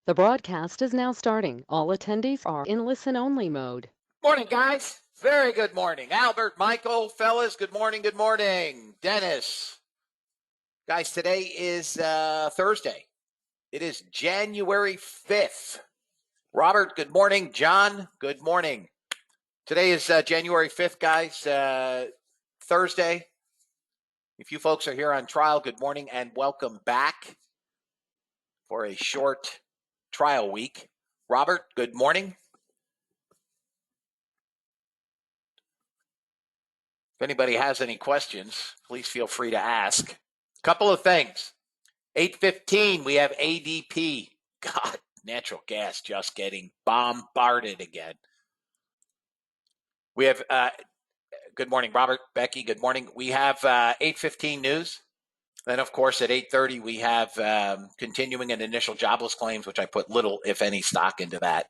The broadcast is now starting. All attendees are in listen-only mode. Morning, guys. Very good morning. Albert, Michael, fellas, good morning, good morning. Dennis. Guys, today is Thursday. It is January 5th. Robert, good morning. John, good morning. Today is January 5th, guys, Thursday. If you folks are here on trial, good morning and welcome back for a short trial week. Robert, good morning. If anybody has any questions, please feel free to ask. Couple of things. 8:15, we have ADP. God, natural gas just getting bombarded again. We have, good morning, Robert, Becky, good morning. We have 8:15 news. Then, of course, at 8:30, we have continuing and initial jobless claims, which I put little, if any, stock into that.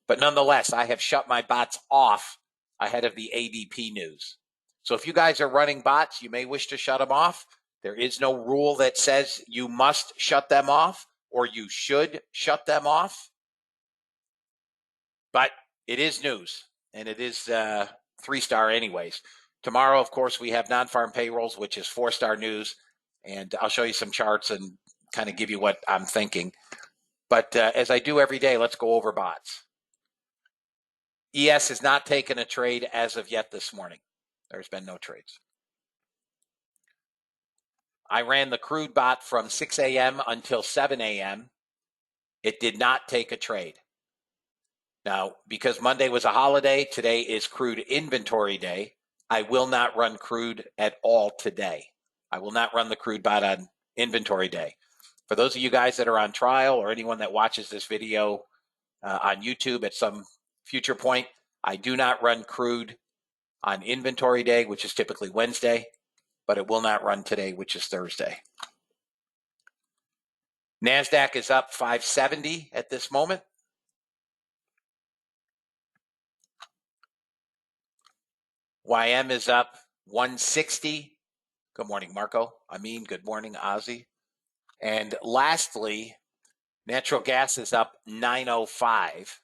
But nonetheless, I have shut my bots off ahead of the ADP news. So if you guys are running bots, you may wish to shut them off. There is no rule that says you must shut them off or you should shut them off. But it is news, and it is 3-star anyways. Tomorrow, of course, we have non-farm payrolls, which is 4-star news. And I'll show you some charts and kind of give you what I'm thinking. But as I do every day, let's go over bots. ES has not taken a trade as of yet this morning. There's been no trades. I ran the crude bot from 6 a.m. until 7 a.m. It did not take a trade. Now, because Monday was a holiday, today is crude inventory day. I will not run crude at all today. I will not run the crude bot on inventory day. For those of you guys that are on trial or anyone that watches this video on YouTube at some future point, I do not run crude on inventory day, which is typically Wednesday, but it will not run today, which is Thursday. NASDAQ is up 570 at this moment. YM is up 160. Good morning, Marco. Amin, good morning, Ozzy. And lastly, natural gas is up 905.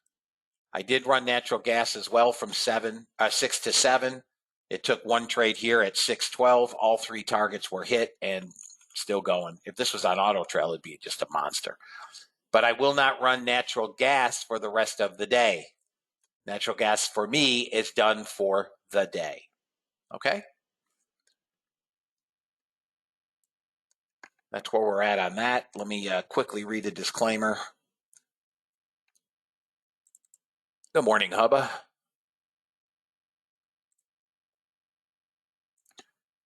I did run natural gas as well from 6 to 7. It took one trade here at 6:12. All three targets were hit and still going. If this was on Auto Trail, it'd be just a monster. But I will not run natural gas for the rest of the day. Natural gas for me is done for the day. Okay? That's where we're at on that. Let me quickly read the disclaimer. Good morning, Hubba.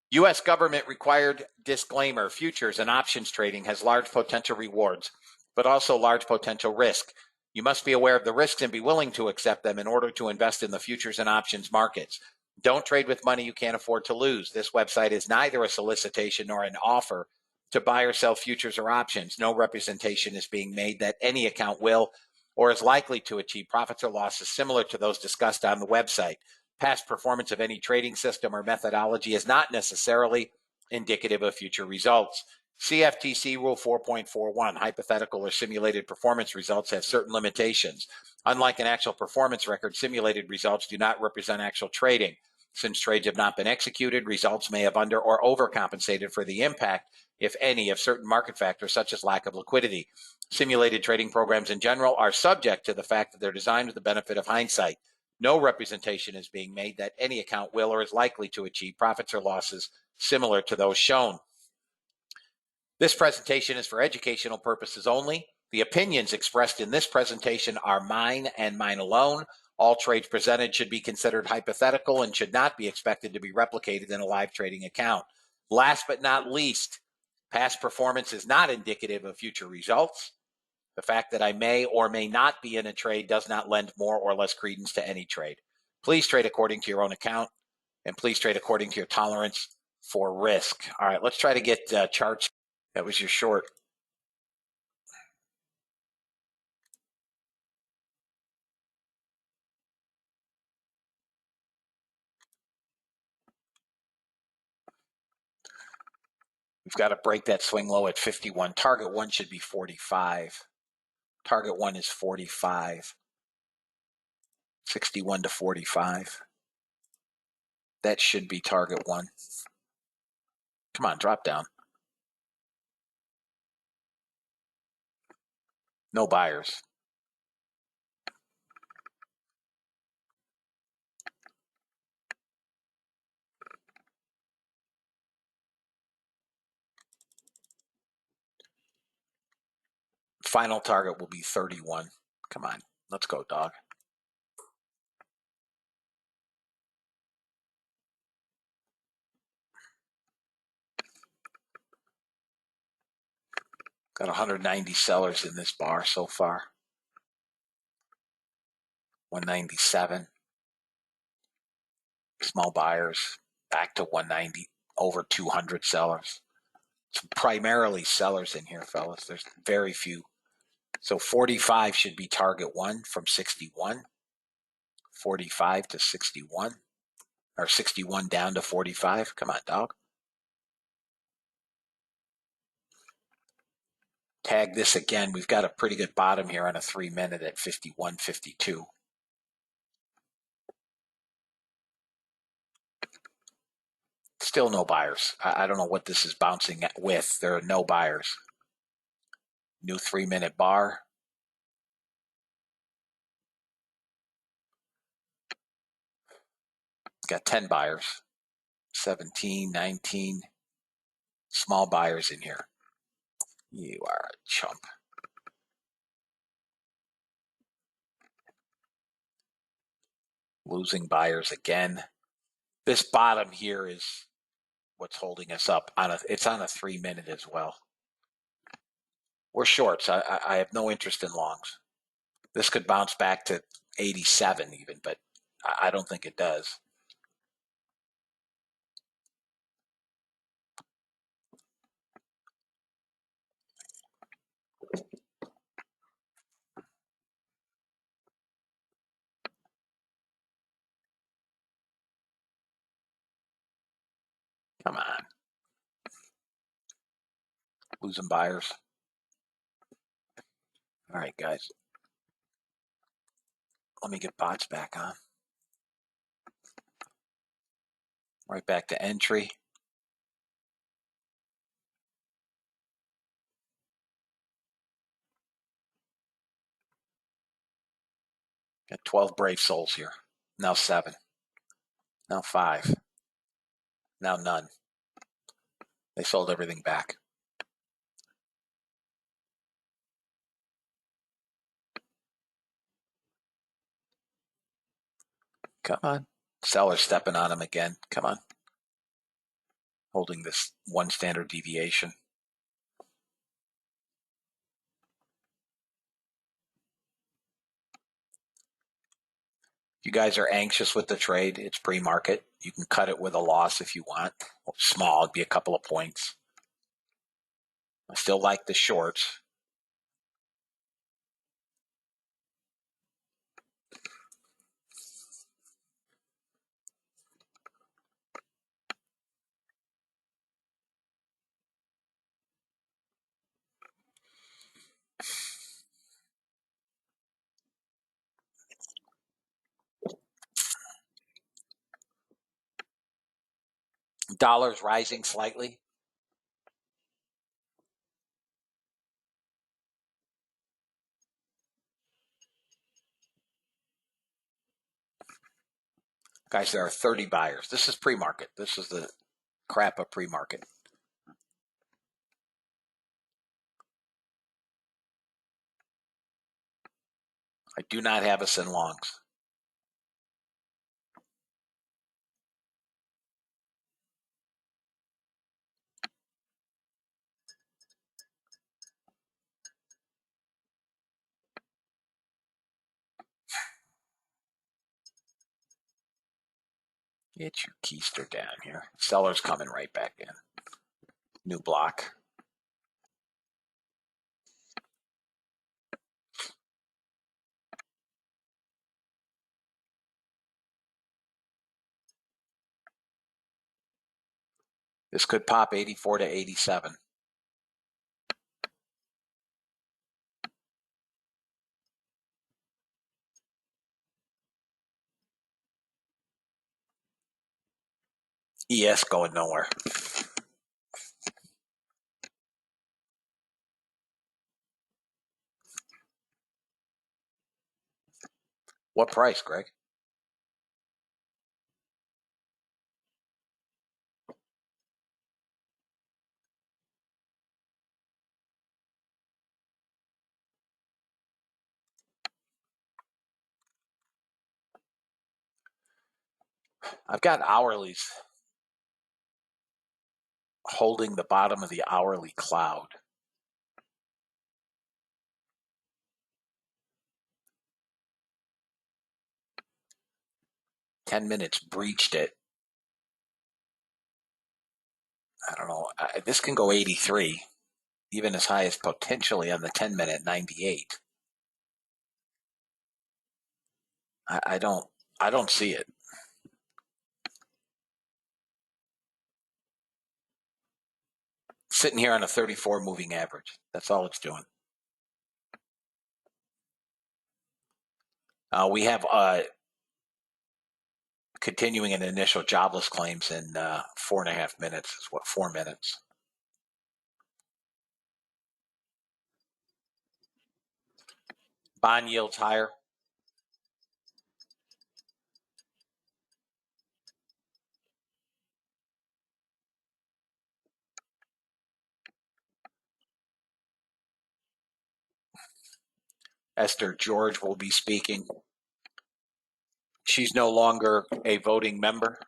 U.S. government required disclaimer: futures and options trading has large potential rewards, but also large potential risk. You must be aware of the risks and be willing to accept them in order to invest in the futures and options markets. Don't trade with money you can't afford to lose. This website is neither a solicitation nor an offer to buy or sell futures or options. No representation is being made that any account will or is likely to achieve profits or losses similar to those discussed on the website. Past performance of any trading system or methodology is not necessarily indicative of future results. CFTC Rule 4.41, hypothetical or simulated performance results have certain limitations. Unlike an actual performance record, simulated results do not represent actual trading. Since trades have not been executed, results may have under or overcompensated for the impact, if any, of certain market factors such as lack of liquidity. Simulated trading programs in general are subject to the fact that they're designed with the benefit of hindsight. No representation is being made that any account will or is likely to achieve profits or losses similar to those shown. This presentation is for educational purposes only. The opinions expressed in this presentation are mine and mine alone. All trades presented should be considered hypothetical and should not be expected to be replicated in a live trading account. Last but not least, past performance is not indicative of future results. The fact that I may or may not be in a trade does not lend more or less credence to any trade. Please trade according to your own account, and please trade according to your tolerance for risk. All right, let's try to get charts. That was your short. We've got to break that swing low at 51. Target one should be 45. Target one is 45. 61 to 45. That should be target one. Come on, drop down. No buyers. Final target will be 31. Come on, let's go, dog. Got 190 sellers in this bar so far. 197. Small buyers back to 190. Over 200 sellers. It's primarily sellers in here, fellas. There's very few. So 45 should be target one from 61. 45 to 61. Or 61 down to 45. Come on, dog. Tag this again. We've got a pretty good bottom here on a 3-minute at 51.52. Still no buyers. I don't know what this is bouncing with. There are no buyers. New 3-minute bar. Got 10 buyers. 17, 19. Small buyers in here. You are a chump. Losing buyers again. This bottom here is what's holding us up. It's on a 3-minute as well. We're shorts. I have no interest in longs. This could bounce back to 87 even, but I don't think it does. Come on. Losing buyers. All right, guys. Let me get bots back on. Right back to entry. Got 12 brave souls here. Now 7. Now 5. Now none. They sold everything back. Come on. Seller stepping on them again. Come on. Holding this 1 standard deviation. You guys are anxious with the trade. It's pre-market. You can cut it with a loss if you want. Small, it'd be a couple of points. I still like the shorts. Dollars rising slightly. Guys, there are 30 buyers. This is pre-market. This is the crap of pre-market. I do not have us in longs. Get your keister down here. Seller's coming right back in. New block. This could pop 84 to 87. ES going nowhere. What price, Greg? I've got hourlies holding the bottom of the hourly cloud. 10 minutes breached it. I don't know. This can go 83, even as high as potentially on the 10-minute 98. I don't see it. Sitting here on a 34 moving average. That's all it's doing. We have continuing an initial jobless claims in 4.5 minutes. Is what, 4 minutes? Bond yields higher. Esther George will be speaking. She's no longer a voting member.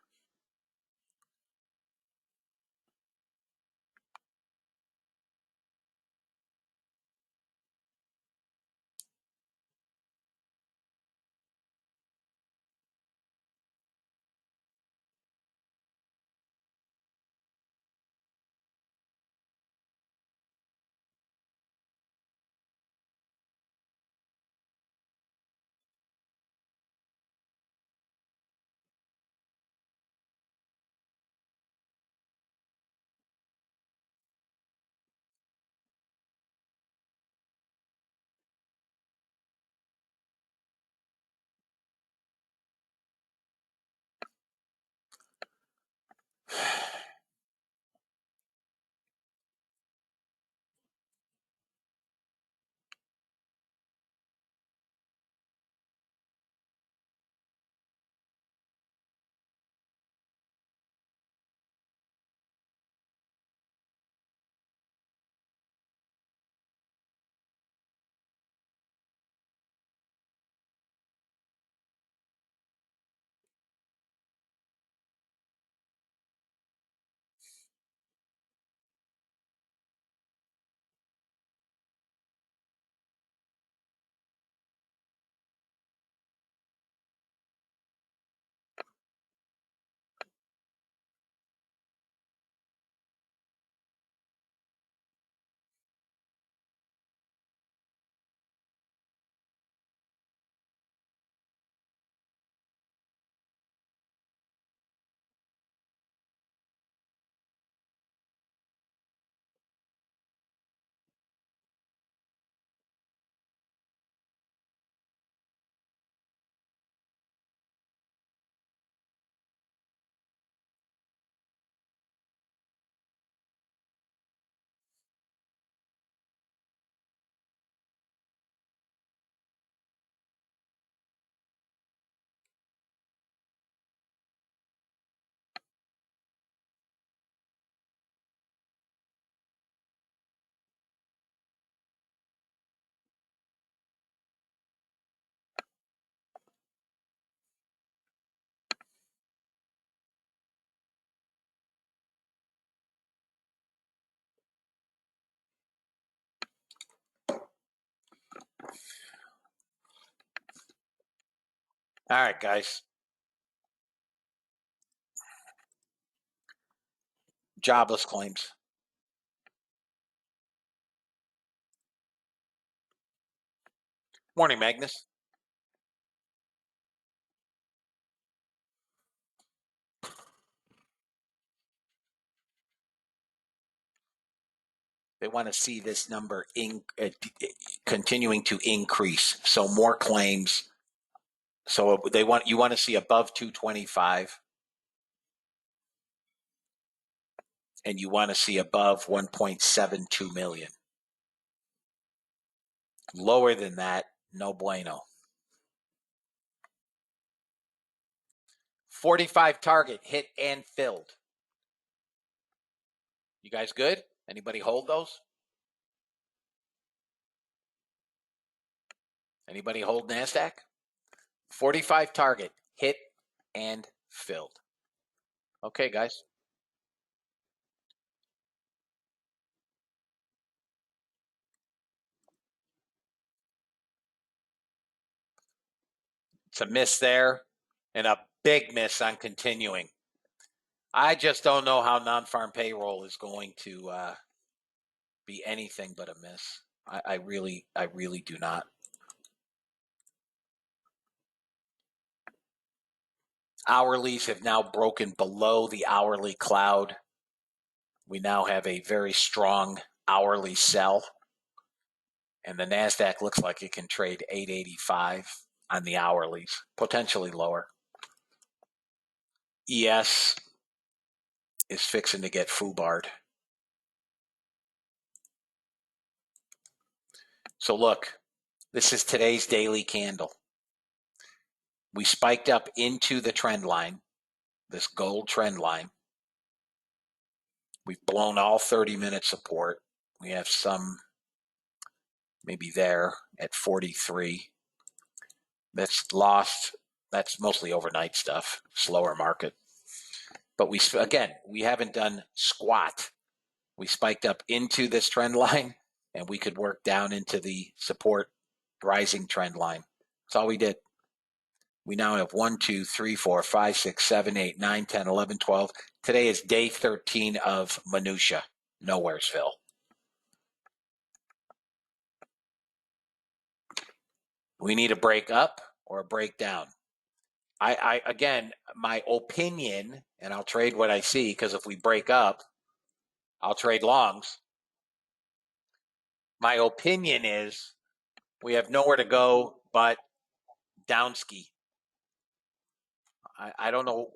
All right, guys. Jobless claims. Morning, Magnus. They want to see this number continuing to increase. So more claims. So you want to see above 225. and you want to see above 1.72 million. Lower than that, no bueno. 45 target, hit and filled. You guys good? Anybody hold those? Anybody hold NASDAQ? 45 target, hit and filled. Okay, guys. It's a miss there and a big miss on continuing. I just don't know how non-farm payroll is going to be anything but a miss. I really do not. Hourlies have now broken below the hourly cloud. We now have a very strong hourly sell, and the NASDAQ looks like it can trade 885 on the hourlies, potentially lower. ES is fixing to get foobarred. So look, this is today's daily candle. We spiked up into the trend line, this gold trend line. We've blown all 30-minute support. We have some maybe there at 43. That's lost. That's mostly overnight stuff, slower market. But we haven't done squat. We spiked up into this trend line, and we could work down into the support rising trend line. That's all we did. We now have 1, 2, 3, 4, 5, 6, 7, 8, 9, 10, 11, 12. Today is day 13 of minutia, Nowheresville. We need a break up or a break down. Again, my opinion, and I'll trade what I see, because if we break up, I'll trade longs. My opinion is we have nowhere to go but downski. I don't know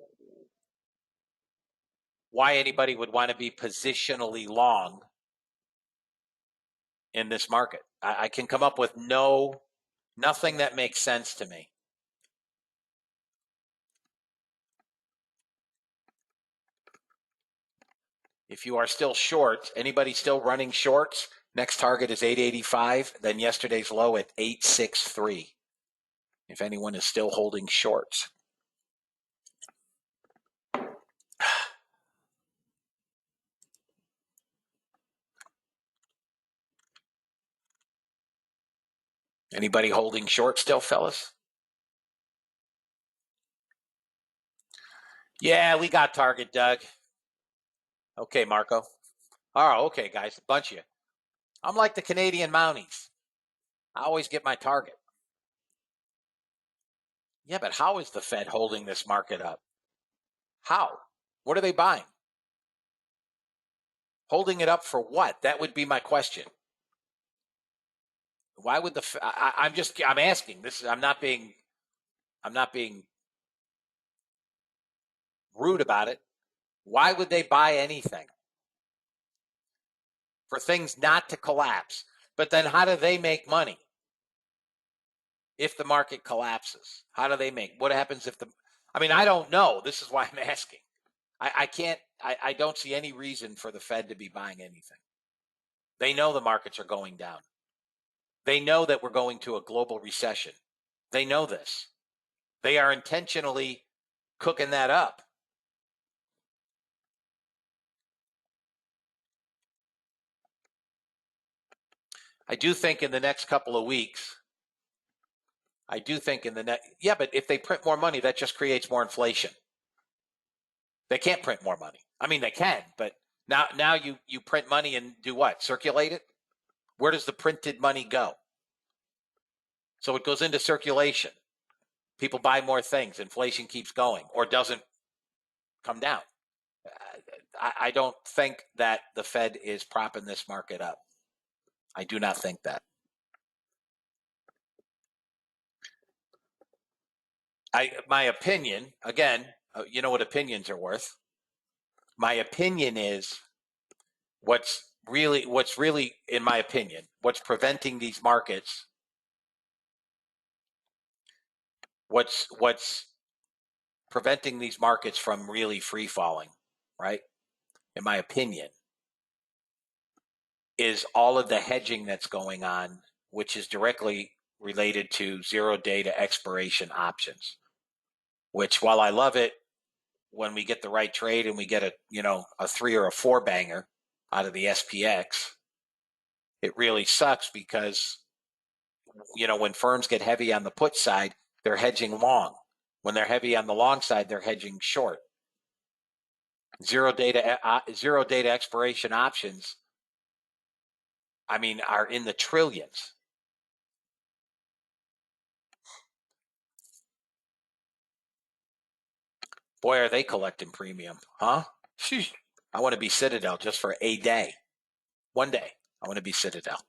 why anybody would want to be positionally long in this market. I can come up with nothing that makes sense to me. If you are still short, anybody still running shorts, next target is 885, then yesterday's low at 863. If anyone is still holding shorts. Anybody holding short still, fellas? Yeah, we got target, Doug. Okay, Marco. Oh, okay, guys, a bunch of you. I'm like the Canadian Mounties. I always get my target. Yeah, but how is the Fed holding this market up? How? What are they buying? Holding it up for what? That would be my question. Why would I'm asking. I'm not being rude about it. Why would they buy anything? For things not to collapse. But then how do they make money? If the market collapses, how do they make? What happens if I don't know. This is why I'm asking. I don't see any reason for the Fed to be buying anything. They know the markets are going down. They know that we're going to a global recession. They know this. They are intentionally cooking that up. I do think in the next couple of weeks, but if they print more money, that just creates more inflation. They can't print more money. I mean, they can, but now you print money and do what? Circulate it? Where does the printed money go? So it goes into circulation. People buy more things. Inflation keeps going or doesn't come down. I don't think that the Fed is propping this market up. I do not think that. My opinion, again, you know what opinions are worth. My opinion is what's really, in my opinion, what's preventing these markets, what's preventing these markets from really free falling, right? In my opinion, is all of the hedging that's going on, which is directly related to 0 data expiration options, which, while I love it when we get the right trade and we get a 3 or a 4 banger out of the SPX, it really sucks because, when firms get heavy on the put side, they're hedging long. When they're heavy on the long side, they're hedging short. 0 data expiration options, are in the trillions. Boy, are they collecting premium, huh? Sheesh. I want to be Citadel just for a day. One day, I want to be Citadel.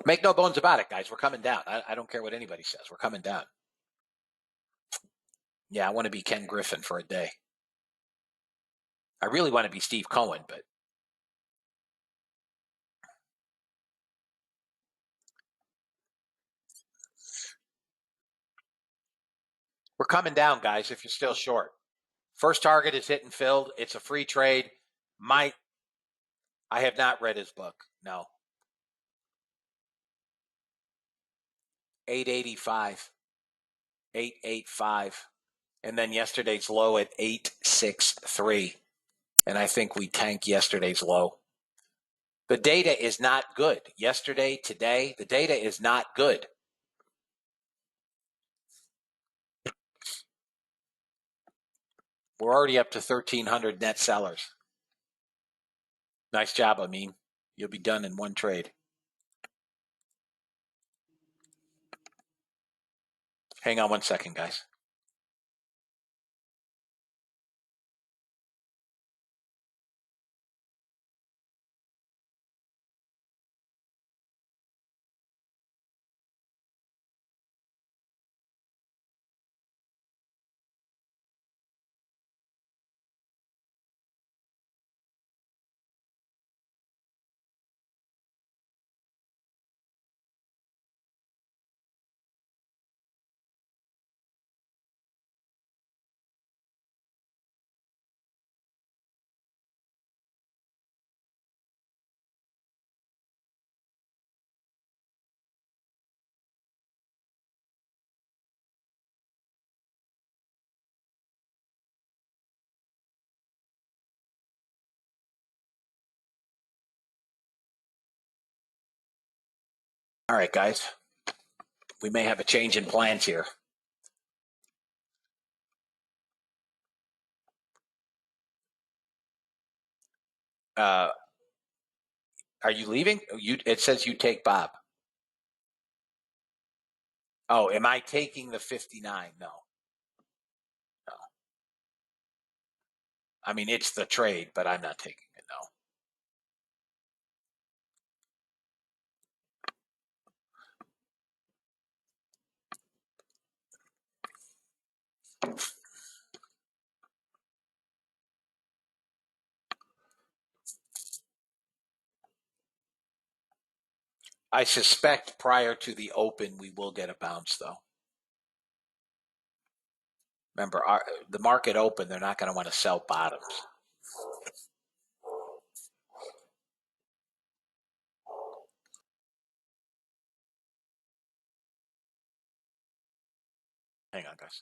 Make no bones about it, guys. We're coming down. I don't care what anybody says. We're coming down. Yeah, I want to be Ken Griffin for a day. I really want to be Steve Cohen, but we're coming down, guys, if you're still short. First target is hit and filled. It's a free trade. I have not read his book. No. 885, 885. And then yesterday's low at 863. And I think we tank yesterday's low. The data is not good. Yesterday, today, the data is not good. We're already up to 1,300 net sellers. Nice job, Amin. You'll be done in one trade. Hang on one second, guys. All right, guys. We may have a change in plans here. Are you leaving? It says you take Bob. Oh, am I taking the 59? No. It's the trade, but I'm not taking it. No. I suspect prior to the open, we will get a bounce, though. Remember, the market open, they're not going to want to sell bottoms. Hang on, guys.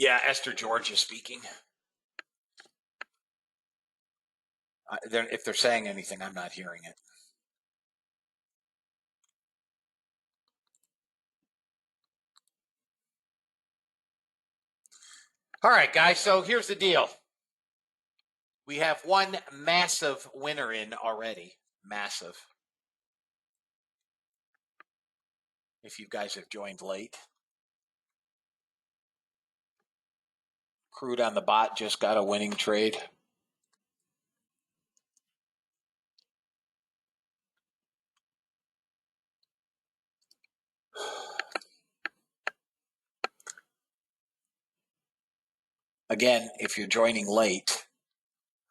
Yeah, Esther Georgia speaking. If they're saying anything, I'm not hearing it. All right, guys. So here's the deal. We have one massive winner in already. Massive. If you guys have joined late. Crude on the bot just got a winning trade. Again, if you're joining late,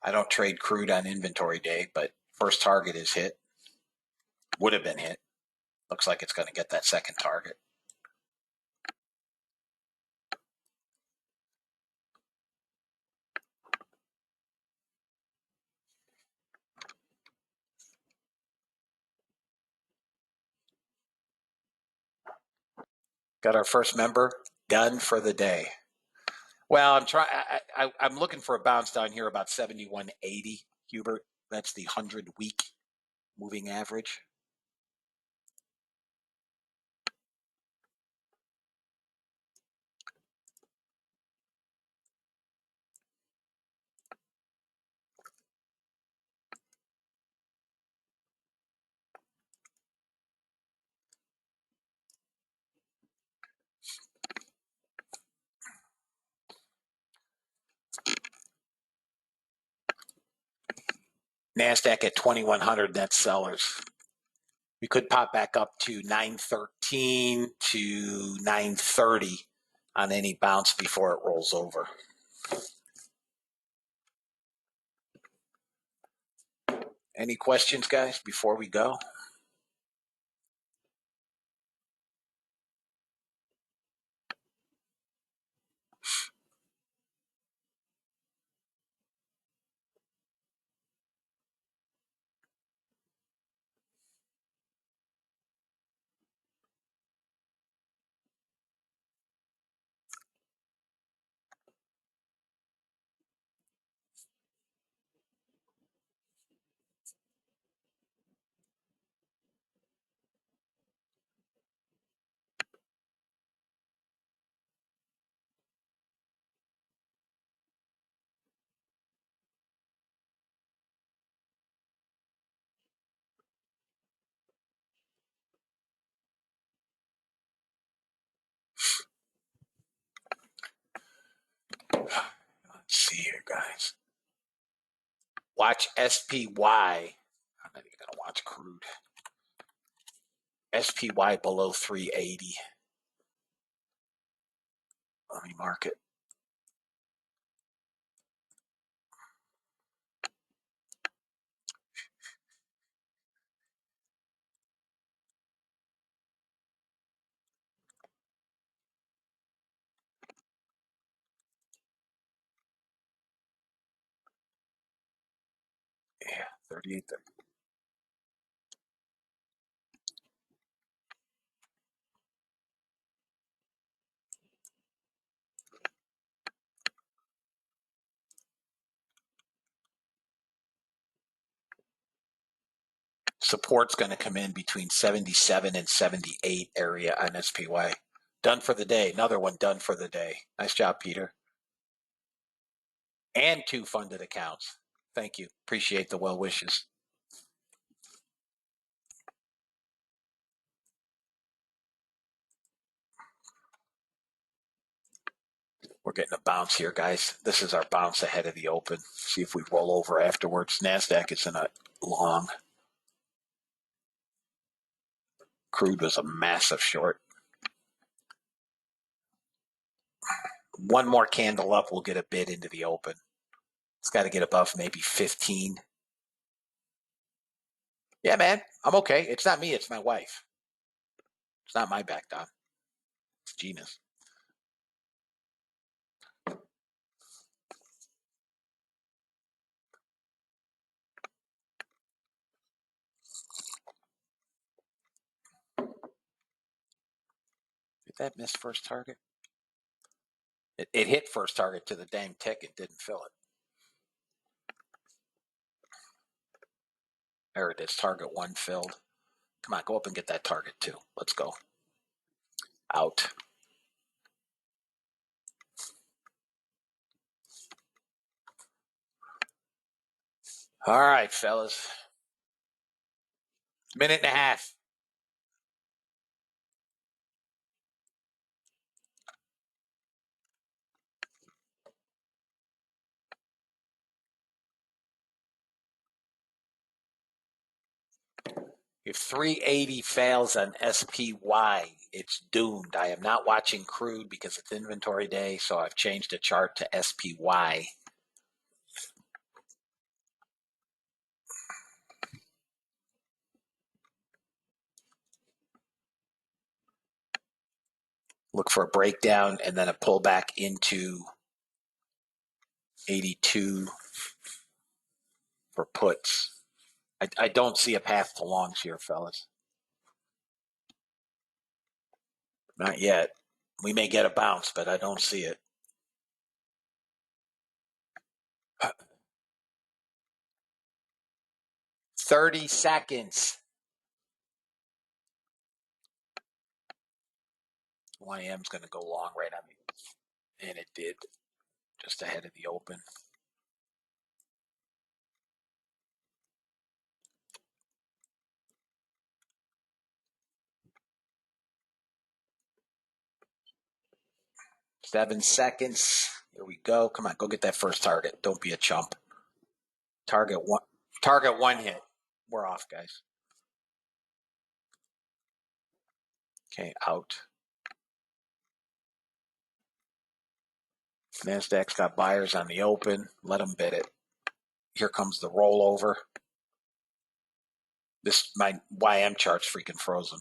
I don't trade crude on inventory day, but first target is hit. Would have been hit. Looks like it's going to get that second target. Got our first member done for the day. Well, I'm looking for a bounce down here about 71.80, Hubert. That's the 100-week moving average. NASDAQ at 2,100 net sellers. We could pop back up to 913 to 930 on any bounce before it rolls over. Any questions, guys, before we go? Let's see here, guys. Watch SPY. I'm not even going to watch crude. SPY below 380. Let me mark it. Yeah, 38. Support's going to come in between 77 and 78 area on SPY. Done for the day. Another one done for the day. Nice job, Peter. And 2 funded accounts. Thank you. Appreciate the well wishes. We're getting a bounce here, guys. This is our bounce ahead of the open. See if we roll over afterwards. NASDAQ is in a long. Crude was a massive short. One more candle up, we'll get a bid into the open. It's got to get above maybe 15. Yeah, man, I'm okay. It's not me, it's my wife. It's not my back, Don. It's Gina's. Did that miss first target? It hit first target to the dang tick. It didn't fill it. There it is. Target 1 filled. Come on, go up and get that target 2. Let's go. Out. All right, fellas. Minute and a half. If 380 fails on SPY, it's doomed. I am not watching crude because it's inventory day, so I've changed the chart to SPY. Look for a breakdown and then a pullback into 82 for puts. I don't see a path to longs here, fellas. Not yet. We may get a bounce, but I don't see it. Huh. 30 seconds. YM's going to go long right on me. And it did, just ahead of the open. Seven seconds. Here we go. Come on, go get that first target. Don't be a chump. Target one. Target 1 hit. We're off, guys. Okay, out. NASDAQ's got buyers on the open. Let them bid it. Here comes the rollover. My YM chart's freaking frozen.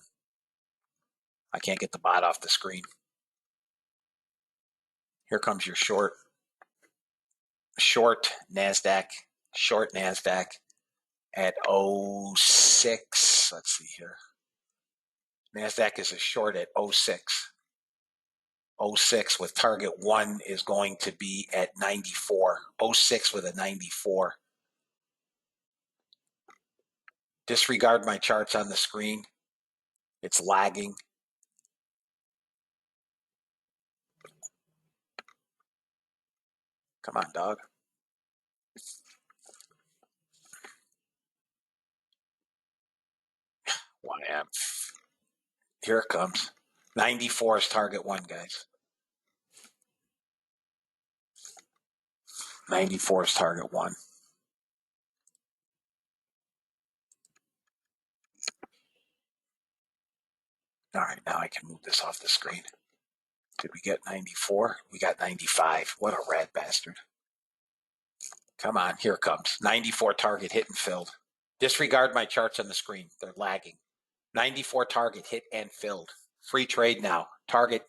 I can't get the bot off the screen. Here comes your short. Short NASDAQ at 06. Let's see here. NASDAQ is a short at 06. 06 with target 1 is going to be at 94. 06 with a 94. Disregard my charts on the screen. It's lagging. Come on, dog. YM. Here it comes. 94 is target 1, guys. 94 is target 1. All right, now I can move this off the screen. Did we get 94? We got 95. What a rat bastard. Come on, here it comes. 94 target hit and filled. Disregard my charts on the screen. They're lagging. 94 target hit and filled. Free trade now.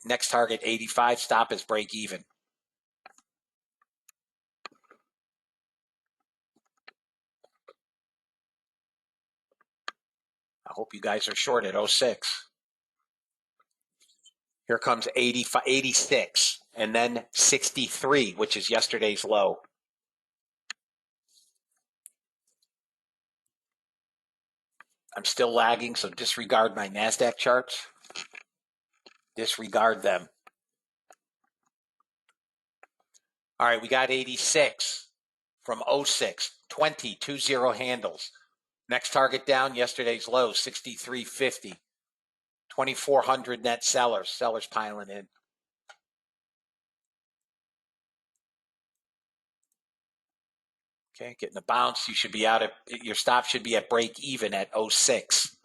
Next target 85. Stop is break even. I hope you guys are short at 06. Here comes 85, 86, and then 63, which is yesterday's low. I'm still lagging, so disregard my NASDAQ charts. Disregard them. All right, we got 86 from 06, 20 handles. Next target down, yesterday's low, 63.50. 2,400 net sellers. Sellers piling in. Okay, getting a bounce. You should be out at, your stop should be at break even at 06.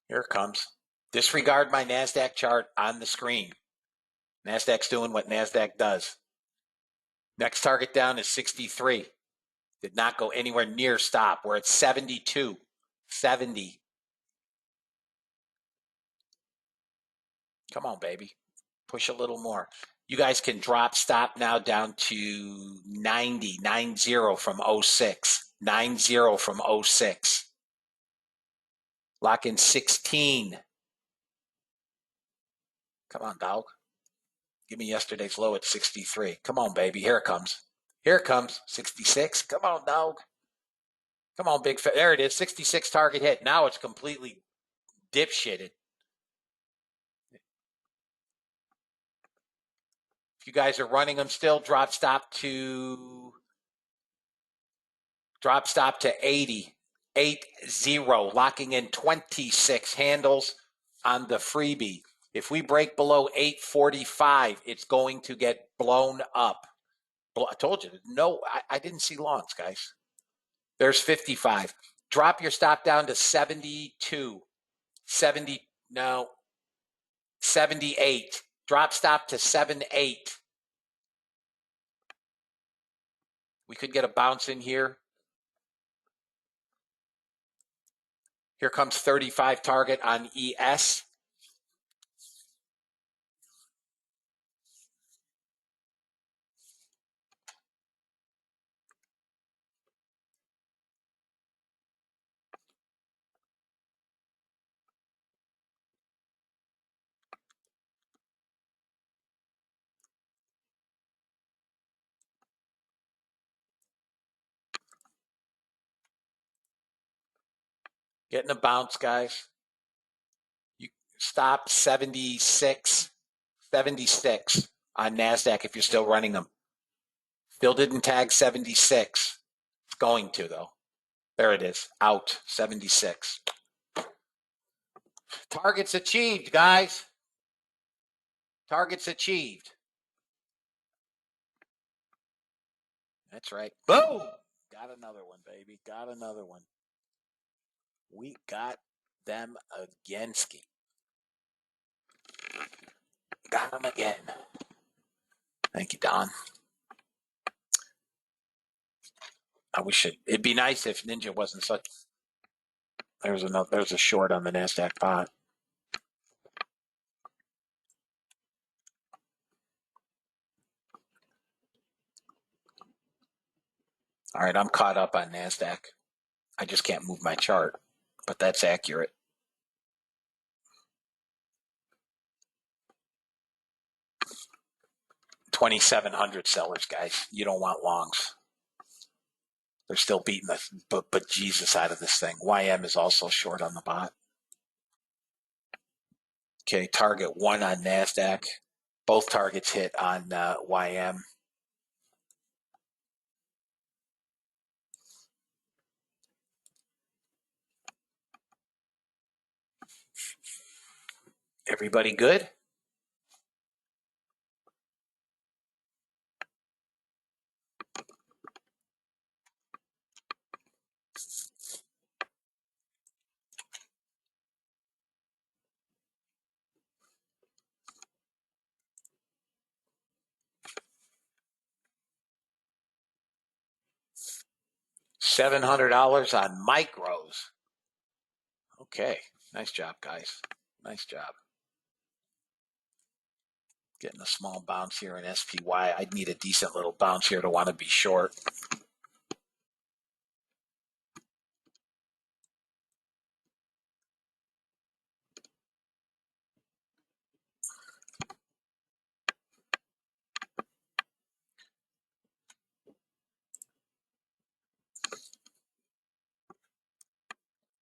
Here it comes. Disregard my NASDAQ chart on the screen. NASDAQ's doing what NASDAQ does. Next target down is 63. Did not go anywhere near stop. We're at 72. 70. Come on, baby. Push a little more. You guys can drop stop now down to 90 from 06. 90 from 06. Lock in 16. Come on, dog. Give me yesterday's low at 63. Come on, baby. Here it comes. Here it comes. 66. Come on, dog. Come on, big. There it is. 66 target hit. Now it's completely dipshitted. If you guys are running them still, drop stop to 80. 80. Locking in 26 handles on the freebie. If we break below 845, it's going to get blown up. I told you, no, I didn't see longs, guys. There's 55. Drop your stop down to 72. 78. Drop stop to 78. We could get a bounce in here. Here comes 35 target on ES. Getting a bounce, guys. You stop 76 on NASDAQ if you're still running them. Still didn't tag 76. It's going to, though. There it is. Out. 76. Targets achieved, guys. Targets achieved. That's right. Boom! Got another one, baby. Got another one. We got them again, Ski. Got them again. Thank you, Don. I wish it'd be nice if Ninja wasn't such. There's a short on the NASDAQ pot. All right, I'm caught up on NASDAQ. I just can't move my chart, but that's accurate. $2,700 sellers, guys. You don't want longs. They're still beating the but Jesus out of this thing. YM is also short on the bot. Okay, target 1 on NASDAQ. Both targets hit on YM. Everybody good? $700 on micros. Okay, nice job, guys. Nice job. Getting a small bounce here in SPY. I'd need a decent little bounce here to want to be short.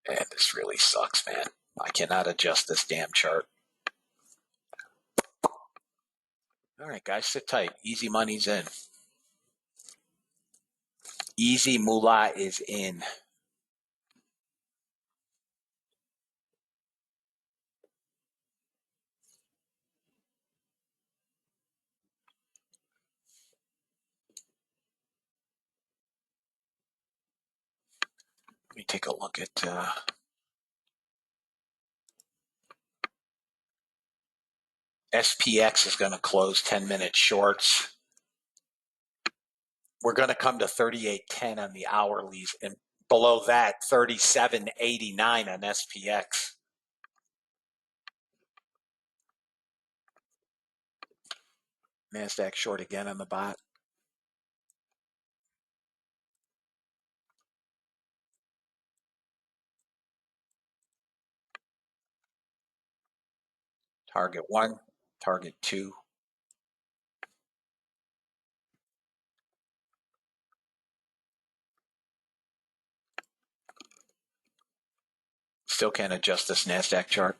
And this really sucks, man. I cannot adjust this damn chart. All right, guys, sit tight. Easy money's in. Easy moolah is in. Let me take a look at SPX is going to close 10-minute shorts. We're going to come to 38.10 on the hourlies, and below that, 37.89 on SPX. NASDAQ short again on the bot. Target 1, target 2. Still can't adjust this NASDAQ chart.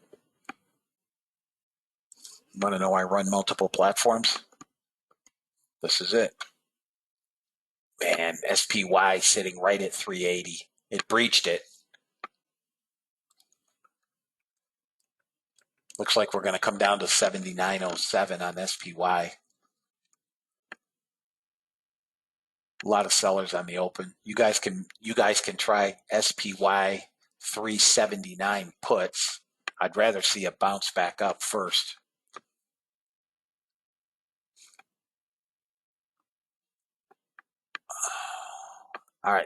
Want to know I run multiple platforms? This is it. Man, SPY sitting right at 380. It breached it. Looks like we're going to come down to 79.07 on SPY. A lot of sellers on the open. You guys can try SPY 379 puts. I'd rather see a bounce back up first. All right.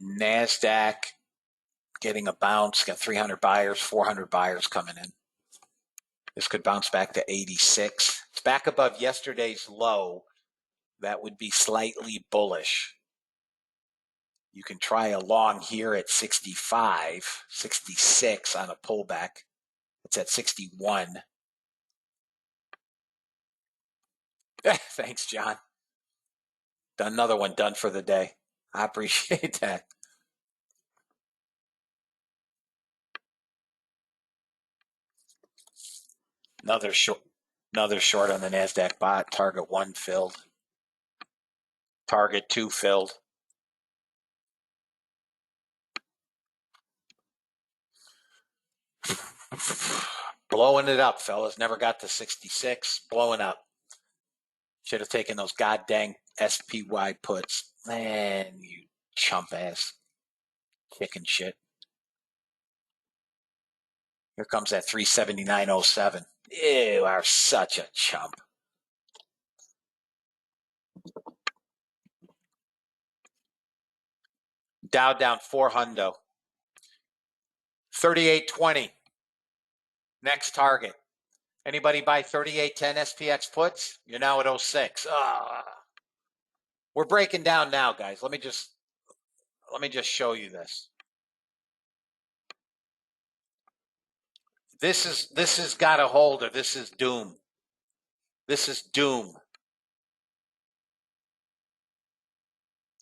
NASDAQ getting a bounce, got 300 buyers, 400 buyers coming in. This could bounce back to 86. It's back above yesterday's low. That would be slightly bullish. You can try a long here at 65, 66 on a pullback. It's at 61. Thanks, John. Another one done for the day. I appreciate that. Another short on the NASDAQ bot. Target 1 filled. Target 2 filled. Blowing it up, fellas. Never got to 66. Blowing up. Should have taken those goddamn SPY puts. Man, you chump ass. Chicken shit. Here comes that 379.07. You are such a chump. Dow down 400. 38.20. Next target. Anybody buy 38.10 SPX puts? You're now at 06. We're breaking down now, guys. Let me just show you this. This has got a holder. This is doom. This is doom.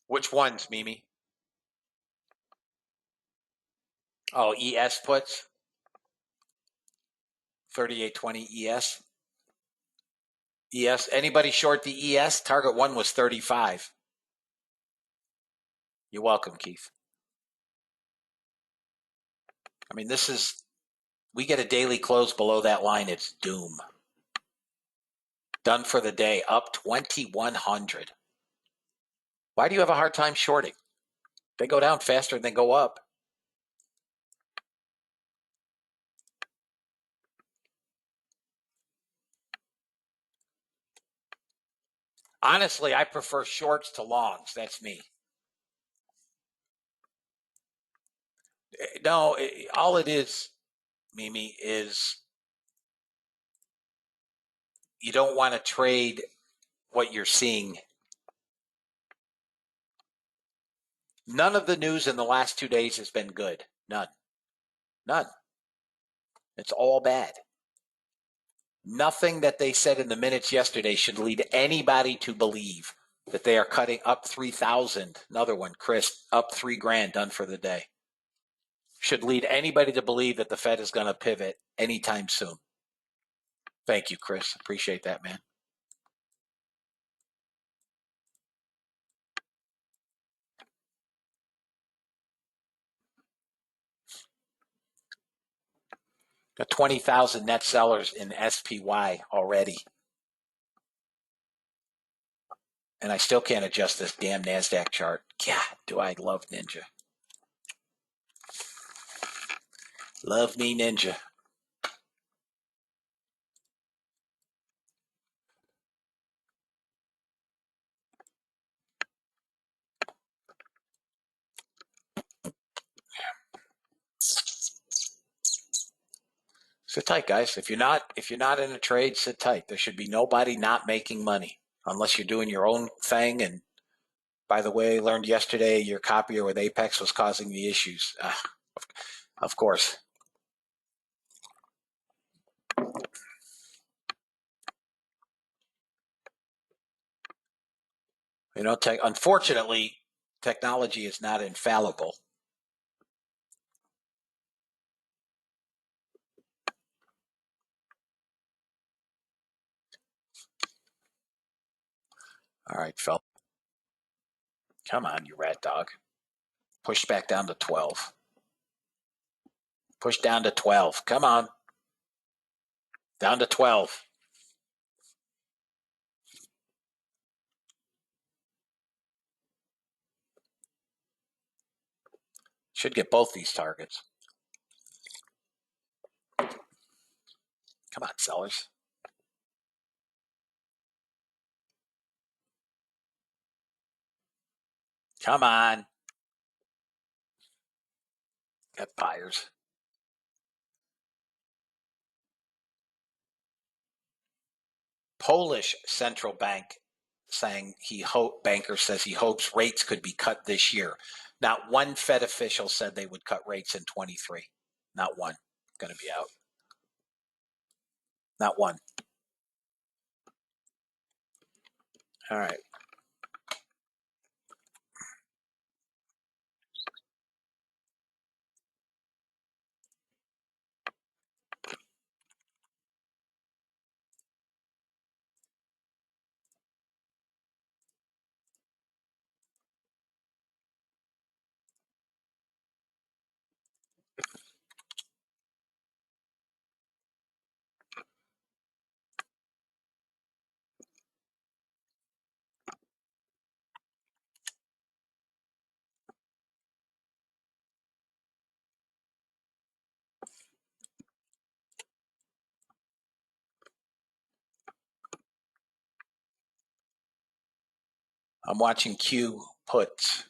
Which ones, Mimi? Oh, ES puts. 38.20 ES. ES. Anybody short the ES? Target 1 was 35. You're welcome, Keith. I mean, we get a daily close below that line, it's doom. Done for the day, up 2,100. Why do you have a hard time shorting? They go down faster than they go up. Honestly, I prefer shorts to longs. That's me. No, all it is, Mimi, is you don't want to trade what you're seeing. None of the news in the last 2 days has been good. None. It's all bad. Nothing that they said in the minutes yesterday should lead anybody to believe that they are cutting up 3,000. Another one, Chris, up $3,000 done for the day. Should lead anybody to believe that the Fed is going to pivot anytime soon. Thank you, Chris. Appreciate that, man. Got 20,000 net sellers in SPY already. And I still can't adjust this damn NASDAQ chart. Yeah, do I love Ninja. Love me, Ninja. Sit tight, guys. If you're not in a trade, sit tight. There should be nobody not making money unless you're doing your own thing. And by the way, I learned yesterday your copier with Apex was causing the issues. Of course. You know, unfortunately, technology is not infallible. All right, Phil. Come on, you rat dog. Push back down to 12. Push down to 12. Come on. Down to 12. Should get both these targets. Come on, sellers. Come on. Got buyers. Polish central bank saying banker says he hopes rates could be cut this year. Not one Fed official said they would cut rates in 23. Not one. Going to be out. Not one. All right. I'm watching Q puts.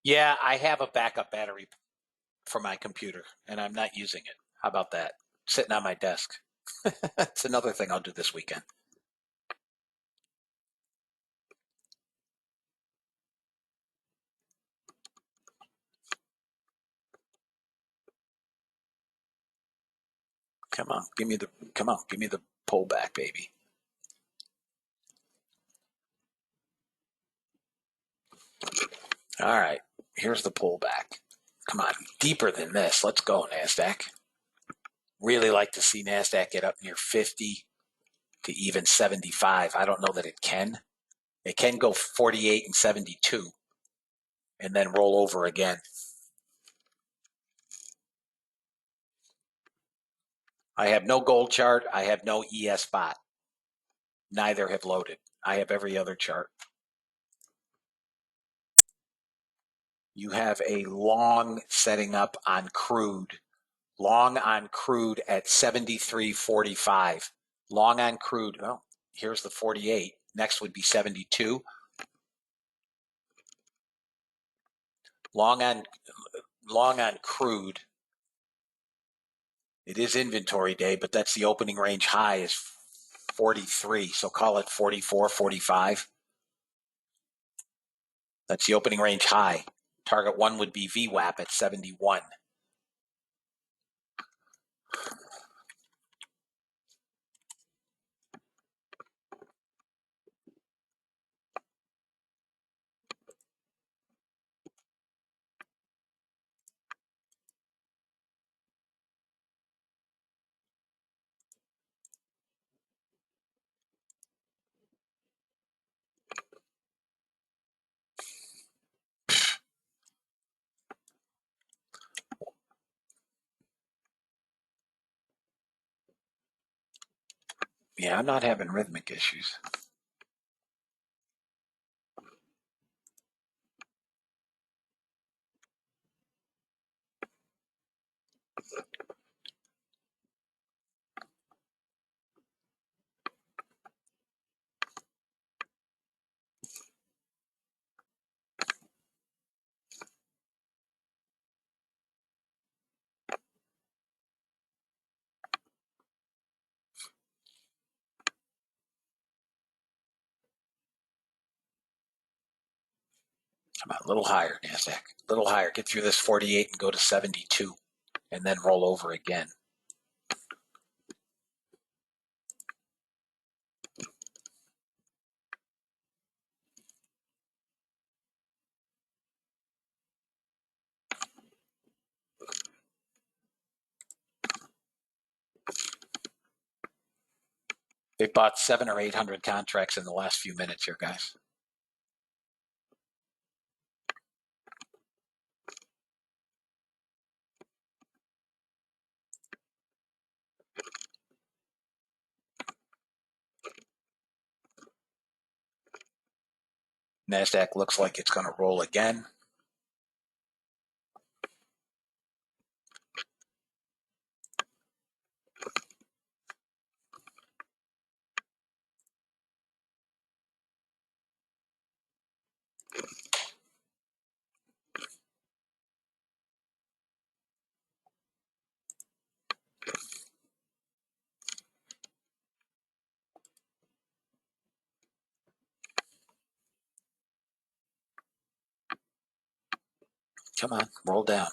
Yeah, I have a backup battery for my computer, and I'm not using it. How about that? Sitting on my desk. That's another thing I'll do this weekend. Come on, give me the pullback, baby. All right, here's the pullback. Come on, deeper than this. Let's go, NASDAQ. Really like to see NASDAQ get up near 50 to even 75. I don't know that it can. It can go 48 and 72 and then roll over again. I have no gold chart. I have no ES bot. Neither have loaded. I have every other chart. You have a long setting up on crude. Long on crude at 73.45. Long on crude. Oh, here's the 48. Next would be 72. Long on crude. It is inventory day, but that's the opening range high is 43. So call it 44, 45. That's the opening range high. Target one would be VWAP at 71. Yeah, I'm not having rhythmic issues. Come on, a little higher, NASDAQ. A little higher. Get through this 48 and go to 72 and then roll over again. They bought 700 or 800 contracts in the last few minutes here, guys. NASDAQ looks like it's going to roll again. Come on, roll down.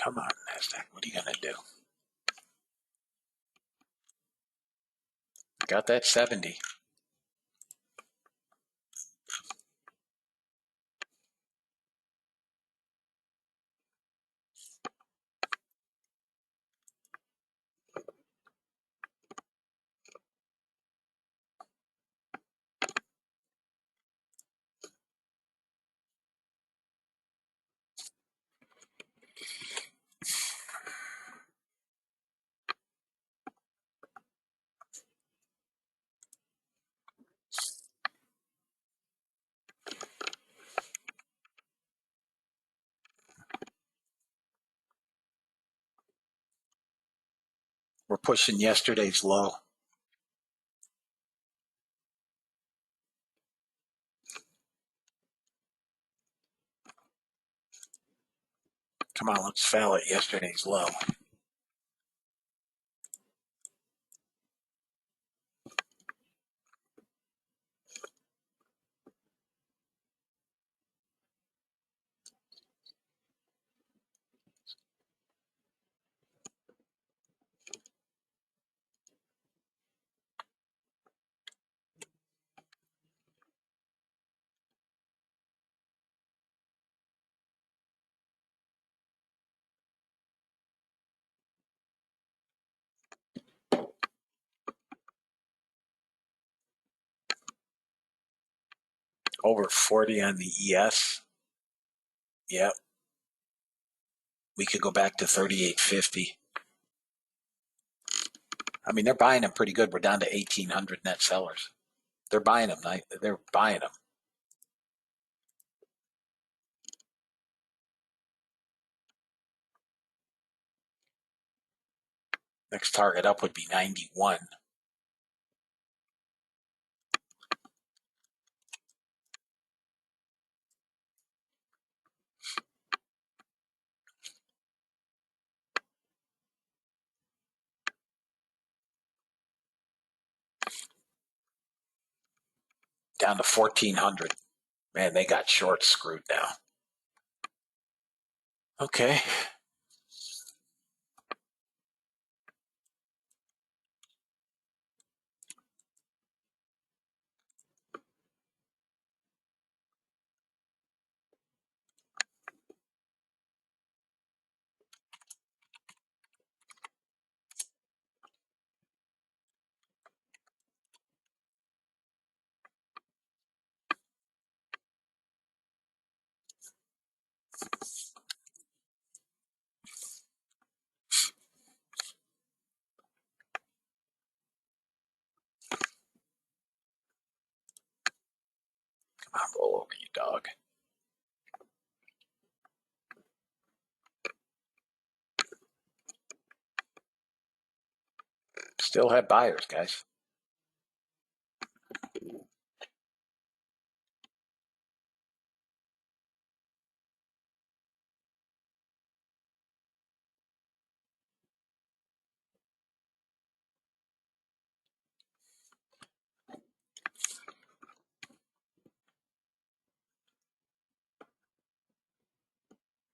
Come on, NASDAQ. What are you going to do? Got that 70. We're pushing yesterday's low. Come on, let's fail at yesterday's low. Over 40 on the ES. Yep. We could go back to 38.50. I mean, they're buying them pretty good. We're down to 1,800 net sellers. They're buying them. They're buying them. Next target up would be 91. Down to 1,400. Man, they got short screwed now. Okay. Roll over, you dog. Still have buyers, guys.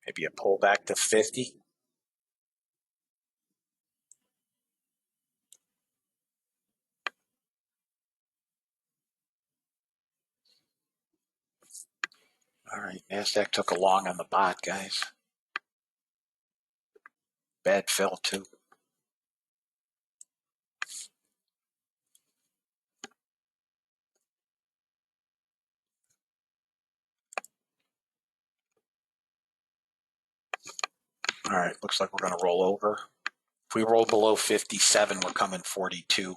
Maybe a pullback to 50. All right, NASDAQ took a long on the bot, guys. Bad fill, too. All right, looks like we're going to roll over. If we roll below 57, we're coming 42.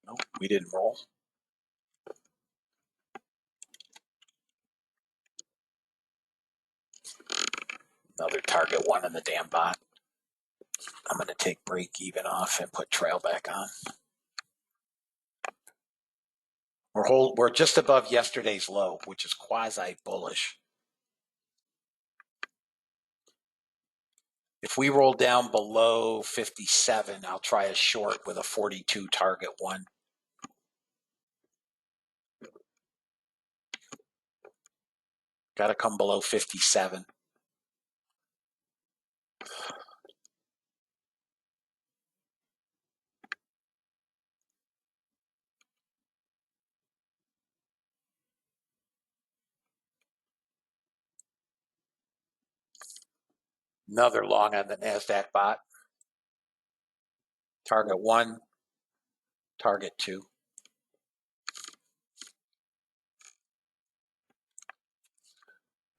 Nope, we didn't roll. Another target one in the damn bot. I'm going to take break even off and put trail back on. We're just above yesterday's low, which is quasi bullish. If we roll down below 57, I'll try a short with a 42 target one. Got to come below 57. Another long on the NASDAQ bot. Target one, target two.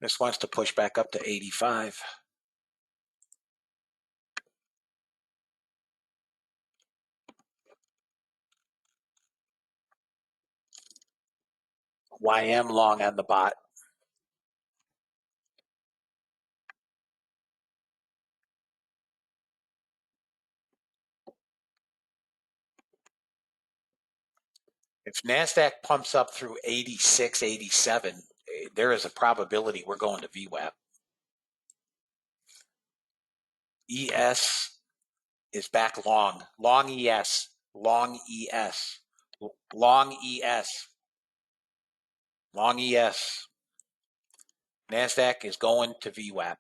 This wants to push back up to 85. YM long on the bot. If NASDAQ pumps up through 86, 87, there is a probability we're going to VWAP. ES is back long. Long ES. Long ES. Long ES. Long ES. NASDAQ is going to VWAP.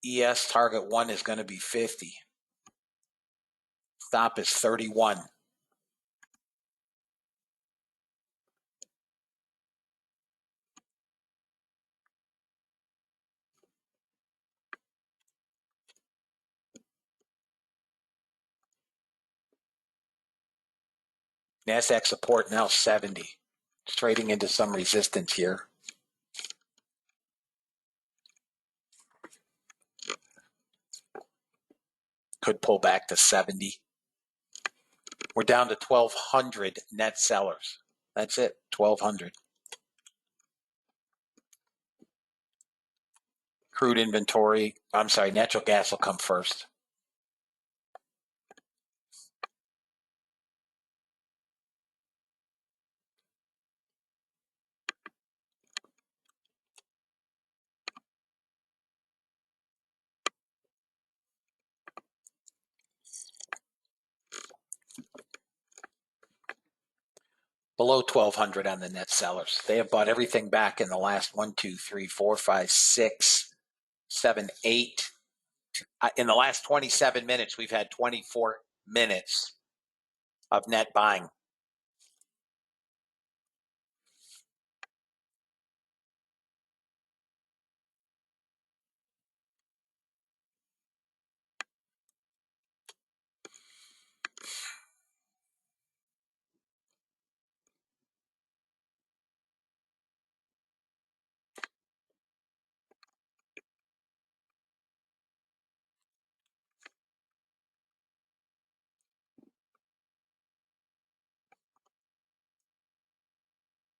ES target one is going to be 50. Stop is 31. NASDAQ support now 70. It's trading into some resistance here. Could pull back to 70. We're down to 1,200 net sellers. That's it, 1,200. Crude inventory, I'm sorry, natural gas will come first. Below 1,200 on the net sellers. They have bought everything back in the last 1, 2, 3, 4, 5, 6, 7, 8. In the last 27 minutes, we've had 24 minutes of net buying.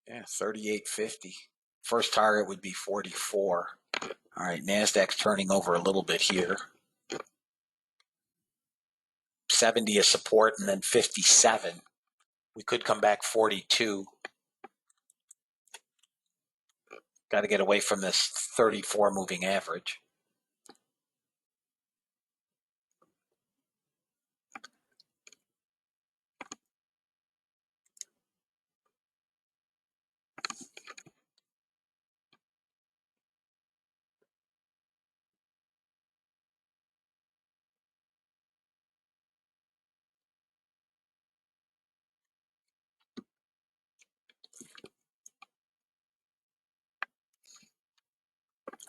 Yeah, 38.50. First target would be 44. All right, NASDAQ's turning over a little bit here. 70 is support, and then 57. We could come back 42. Got to get away from this 34 moving average.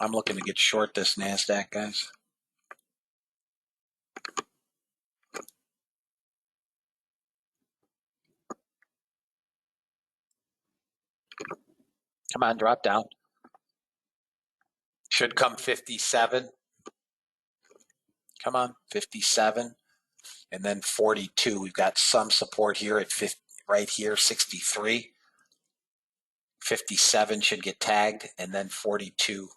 I'm looking to get short this NASDAQ, guys. Come on, drop down. Should come 57. Come on, 57. And then 42. We've got some support here at 50, right here, 63. 57 should get tagged, and then 42.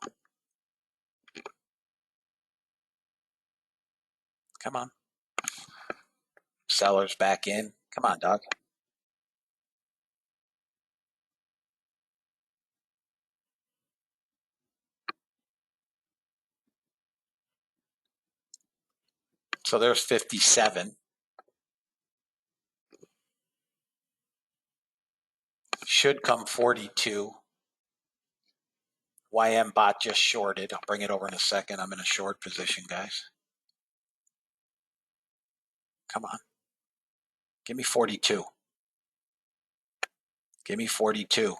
Come on. Sellers back in. Come on, dog. So there's 57. Should come 42. YM bot just shorted. I'll bring it over in a second. I'm in a short position, guys. Come on. Give me 42. Give me 42.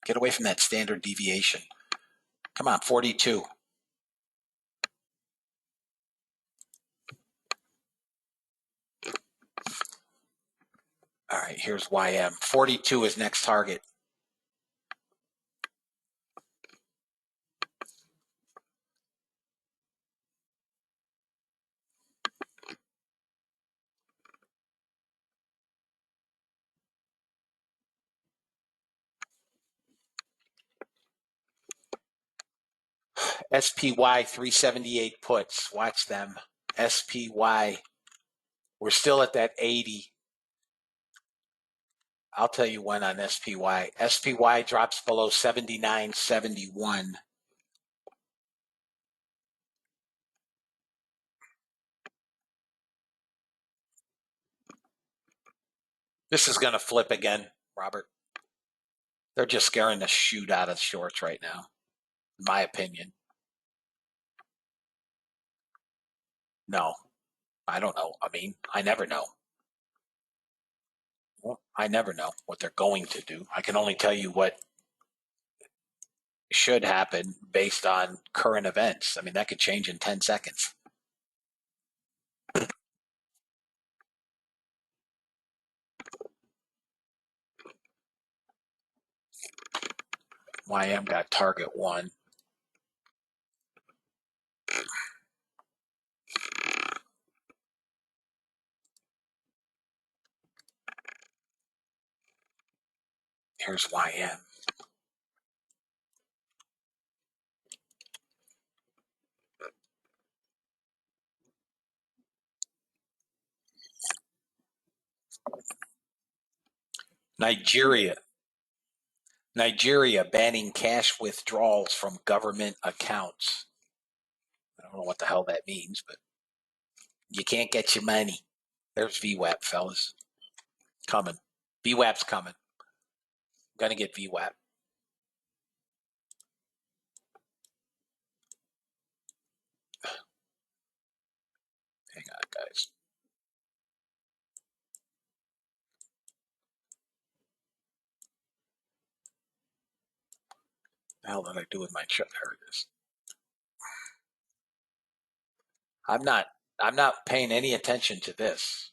Get away from that standard deviation. Come on, 42. All right, here's YM. 42 is next target. SPY 378 puts. Watch them. SPY. We're still at that 80. I'll tell you when on SPY. SPY drops below 79.71. This is going to flip again, Robert. They're just scaring the shoot out of shorts right now, in my opinion. No, I don't know. I mean, I never know. Well, I never know what they're going to do. I can only tell you what should happen based on current events. I mean, that could change in 10 seconds. YM got target 1. Here's YM. Nigeria banning cash withdrawals from government accounts. I don't know what the hell that means, but you can't get your money. There's VWAP, fellas. Coming. VWAP's coming. I'm going to get VWAP. Hang on, guys. The hell did I do with my chart? There it is. I'm not paying any attention to this.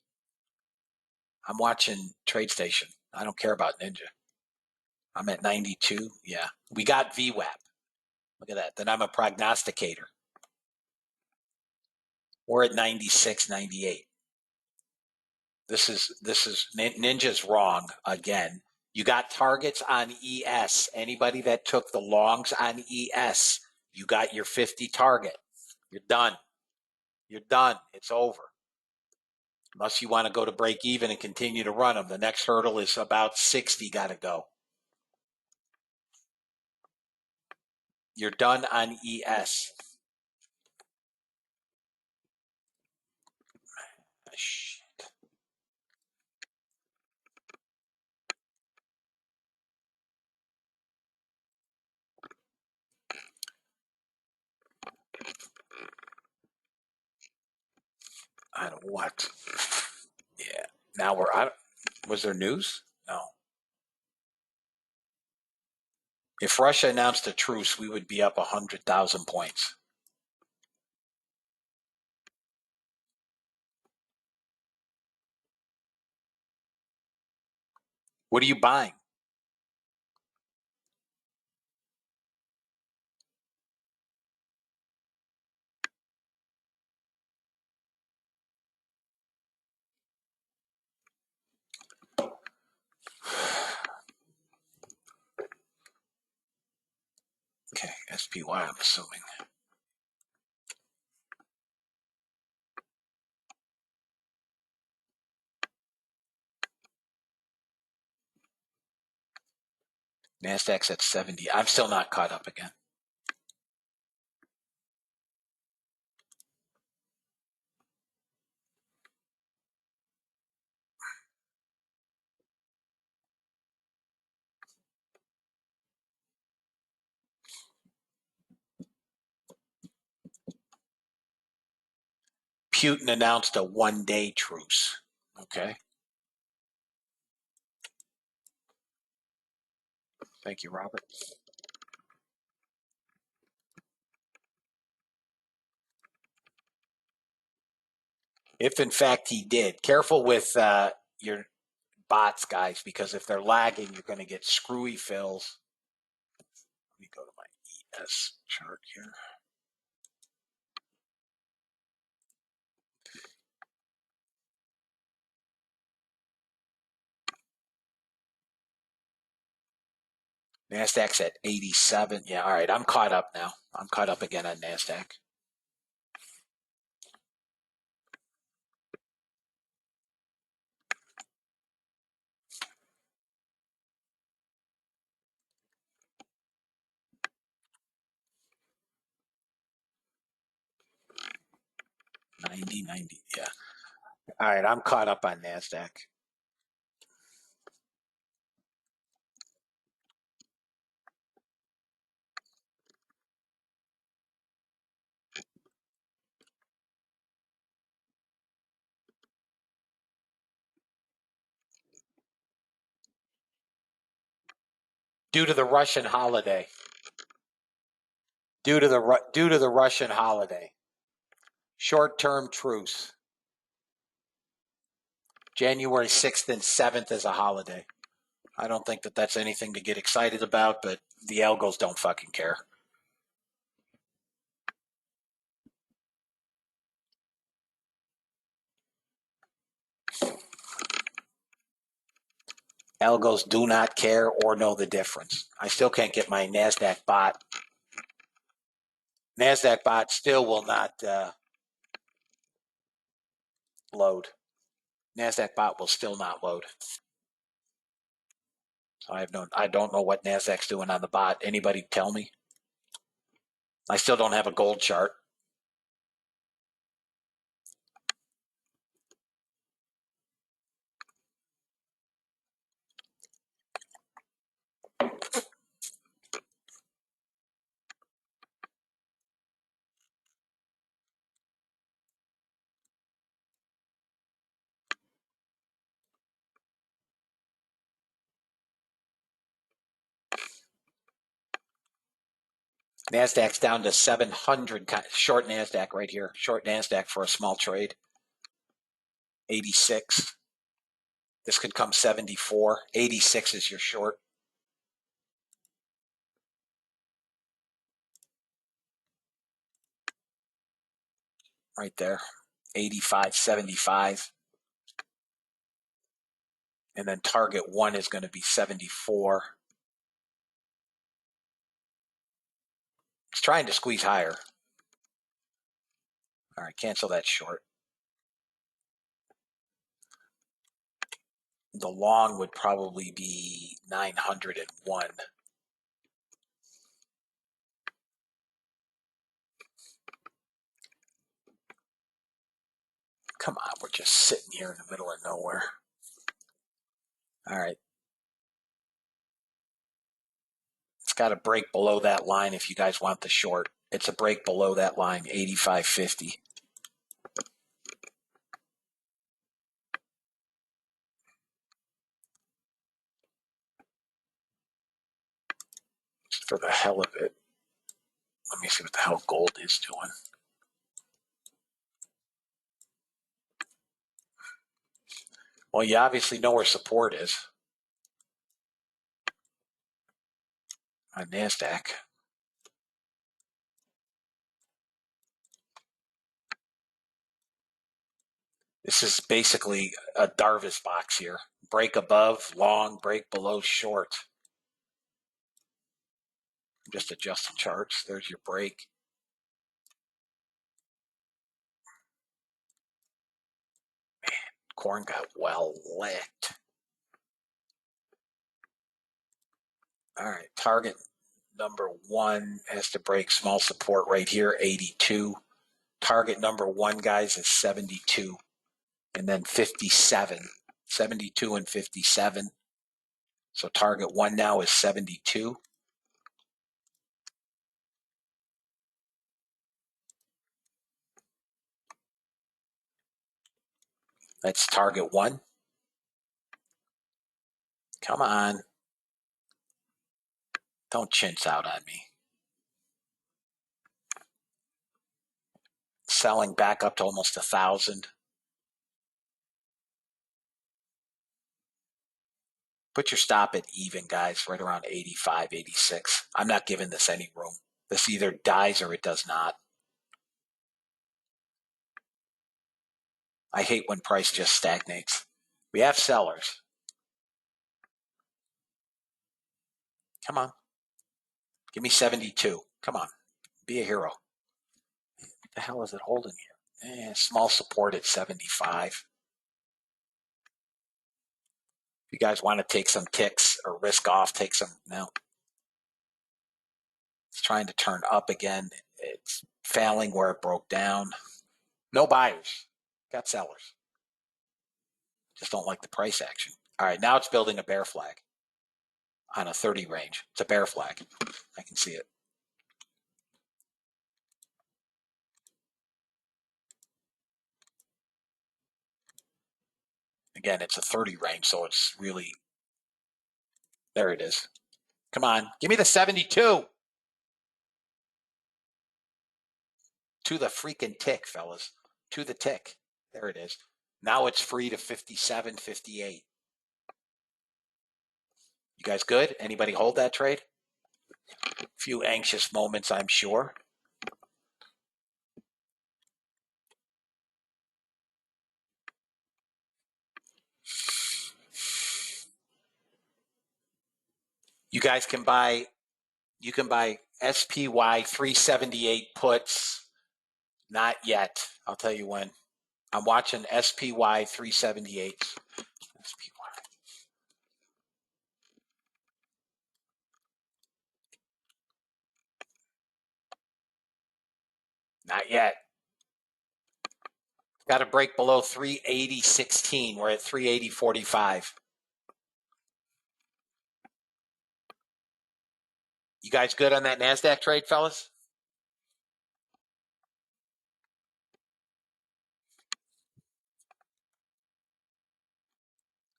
I'm watching TradeStation. I don't care about Ninja. I'm at 92. Yeah. We got VWAP. Look at that. Then I'm a prognosticator. We're at 96, 98. This is Ninja's wrong again. You got targets on ES. Anybody that took the longs on ES, you got your 50 target. You're done. You're done. It's over. Unless you want to go to break even and continue to run them. The next hurdle is about 60 got to go. You're done on ES. Shit. I don't what. Yeah. Now we're out. Was there news? No. If Russia announced a truce, we would be up 100,000 points. What are you buying? Okay, SPY, I'm assuming. NASDAQ's at 70. I'm still not caught up again. Putin announced a one-day truce. Okay. Thank you, Robert. If in fact he did, careful with your bots, guys, because if they're lagging, you're going to get screwy fills. Let me go to my ES chart here. NASDAQ's at 87. Yeah, all right. I'm caught up now. I'm caught up again on NASDAQ. $90. Yeah. All right. I'm caught up on NASDAQ. Due to the Russian holiday. Due to the Russian holiday. Short-term truce. January 6th and 7th is a holiday. I don't think that that's anything to get excited about, but the algos don't fucking care. Algos do not care or know the difference. I still can't get my NASDAQ bot. NASDAQ bot still will not load. NASDAQ bot will still not load. So I don't know what NASDAQ's doing on the bot. Anybody tell me? I still don't have a gold chart. NASDAQ's down to 700. Short NASDAQ right here. Short NASDAQ for a small trade. 86. This could come 74. 86 is your short. Right there. 85, 75. And then target 1 is going to be 74. It's trying to squeeze higher. All right, cancel that short. The long would probably be 901. Come on, we're just sitting here in the middle of nowhere. All right. It's got to break below that line if you guys want the short. It's a break below that line, 85.50. Just for the hell of it. Let me see what the hell gold is doing. Well, you obviously know where support is on NASDAQ. This is basically a Darvis box here. Break above, long, break below, short. I'm just adjusting charts. There's your break. Man, corn got well licked. All right, target number 1 has to break small support right here, 82. Target number 1, guys, is 72. And then 57. 72 and 57. So target 1 now is 72. That's target 1. Come on. Don't chintz out on me. Selling back up to almost 1,000. Put your stop at even, guys, right around 85, 86. I'm not giving this any room. This either dies or it does not. I hate when price just stagnates. We have sellers. Come on. Give me 72. Come on. Be a hero. What the hell is it holding here? Small support at 75. If you guys want to take some ticks or risk off, take some. No. It's trying to turn up again. It's failing where it broke down. No buyers. Got sellers. Just don't like the price action. All right, now it's building a bear flag on a 30 range. It's a bear flag. I can see it. Again, it's a 30 range, so it's really, there it is. Come on, give me the 72. To the freaking tick, fellas. To the tick. There it is. Now it's free to 57, 58. You guys good? Anybody hold that trade? A few anxious moments, I'm sure. You guys can buy, SPY 378 puts. Not yet. I'll tell you when. I'm watching SPY 378. SPY. Not yet. Got to break below 380.16. We're at 380.45. You guys good on that NASDAQ trade, fellas?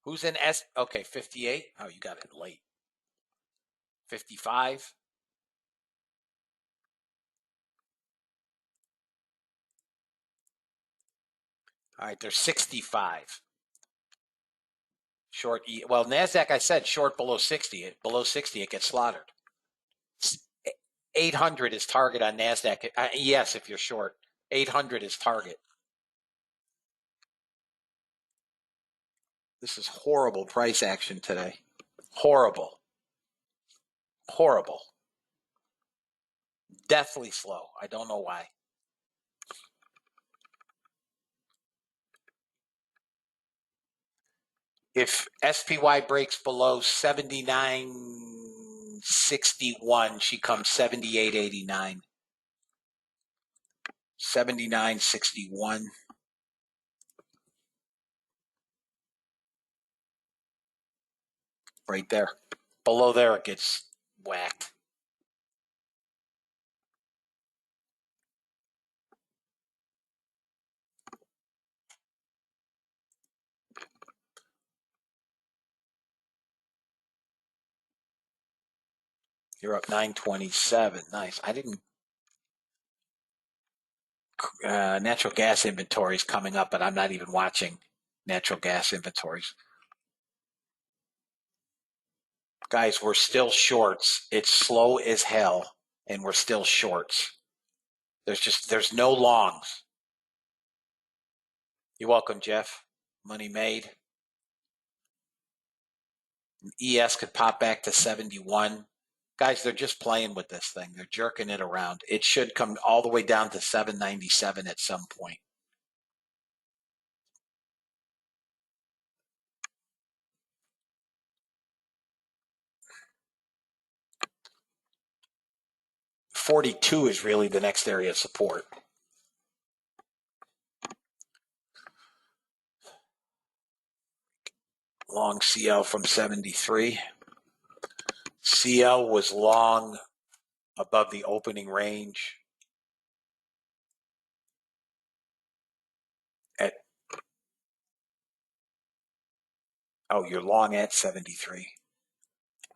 Who's in S? Okay, 58. Oh, you got it late. 55. All right, there's 65. Short. Well, NASDAQ, I said short below 60. Below 60, it gets slaughtered. 800 is target on NASDAQ. Yes, if you're short. 800 is target. This is horrible price action today. Horrible. Horrible. Deathly slow. I don't know why. If SPY breaks below 79.61, she comes 78.89. 79.61. Right there. Below there, it gets whacked. You're up 927. Nice. I didn't. Natural gas inventories coming up, but I'm not even watching natural gas inventories. Guys, we're still shorts. It's slow as hell, and we're still shorts. There's no longs. You're welcome, Jeff. Money made. ES could pop back to 71. Guys, they're just playing with this thing. They're jerking it around. It should come all the way down to 797 at some point. $42 is really the next area of support. Long CL from 73. CL was long above the opening range at, oh, you're long at 73.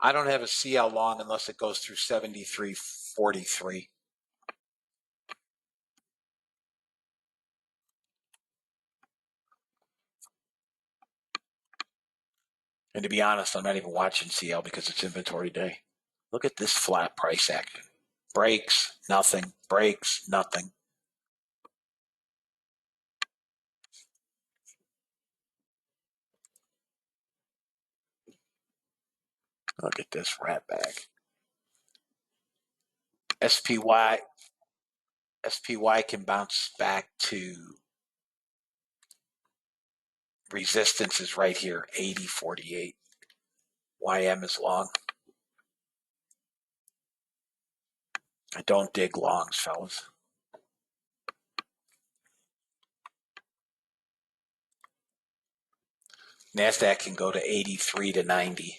I don't have a CL long unless it goes through 73.43. And to be honest, I'm not even watching CL because it's inventory day. Look at this flat price action. Breaks, nothing. Breaks, nothing. Look at this rat bag. SPY can bounce back to resistance is right here, 80.48. YM is long. I don't dig longs, fellas. NASDAQ can go to 83 to 90.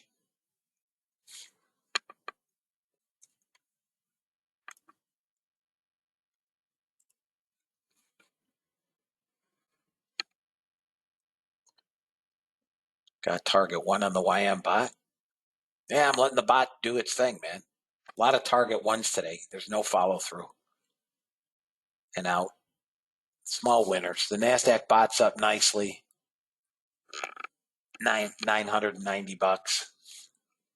Got target one on the YM bot. Yeah, I'm letting the bot do its thing, man. A lot of target ones today. There's no follow through. And out. Small winners. The NASDAQ bot's up nicely. 990 bucks.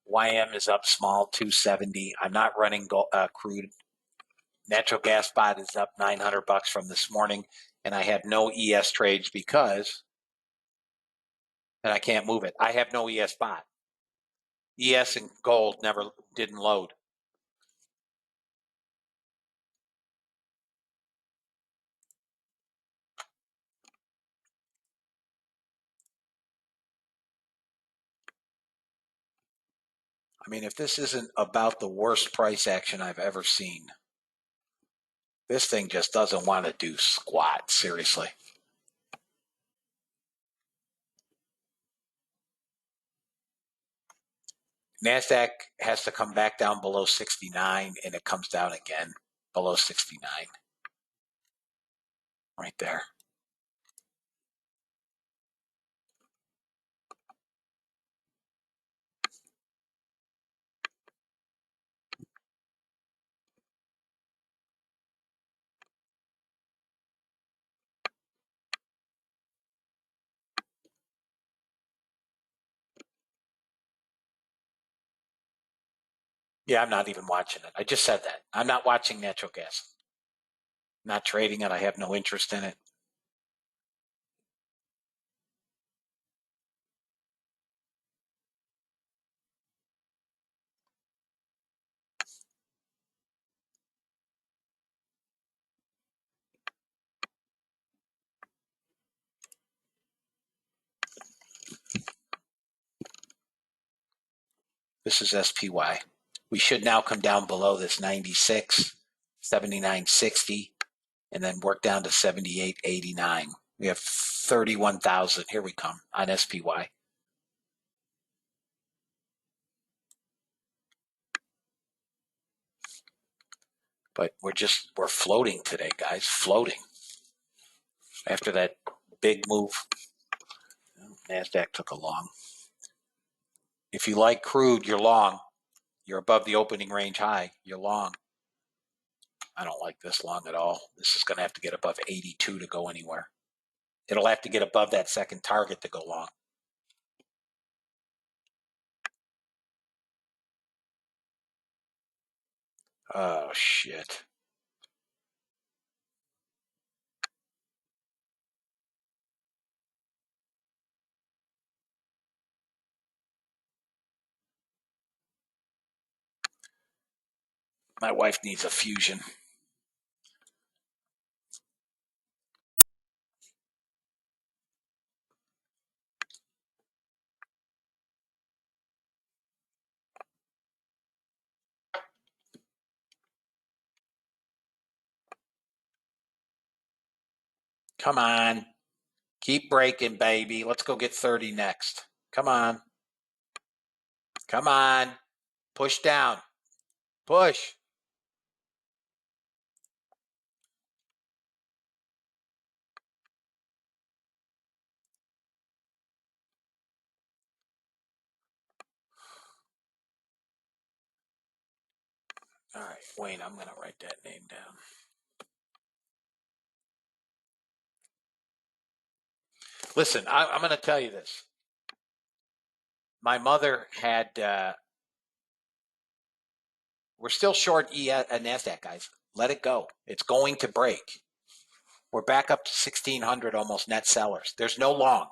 YM is up small, 270. I'm not running crude. Natural gas bot is up 900 bucks from this morning, and I have no ES trades because, and I can't move it. I have no ES bot. ES and gold never didn't load. I mean, if this isn't about the worst price action I've ever seen, this thing just doesn't want to do squat, seriously. NASDAQ has to come back down below 69, and it comes down again below 69. Right there. Yeah, I'm not even watching it. I just said that. I'm not watching natural gas. Not trading it. I have no interest in it. This is SPY. We should now come down below this 96, 79.60, and then work down to 78.89. We have 31,000. Here we come on SPY. But we're floating today, guys. Floating. After that big move, NASDAQ took a long. If you like crude, you're long. You're above the opening range high. You're long. I don't like this long at all. This is going to have to get above 82 to go anywhere. It'll have to get above that second target to go long. Oh, shit. My wife needs a fusion. Come on. Keep breaking, baby. Let's go get 30 next. Come on. Come on. Push down. Push. All right, Wayne, I'm going to write that name down. Listen, I'm going to tell you this. My mother had, we're still short NASDAQ, guys. Let it go. It's going to break. We're back up to 1,600 almost net sellers. There's no long.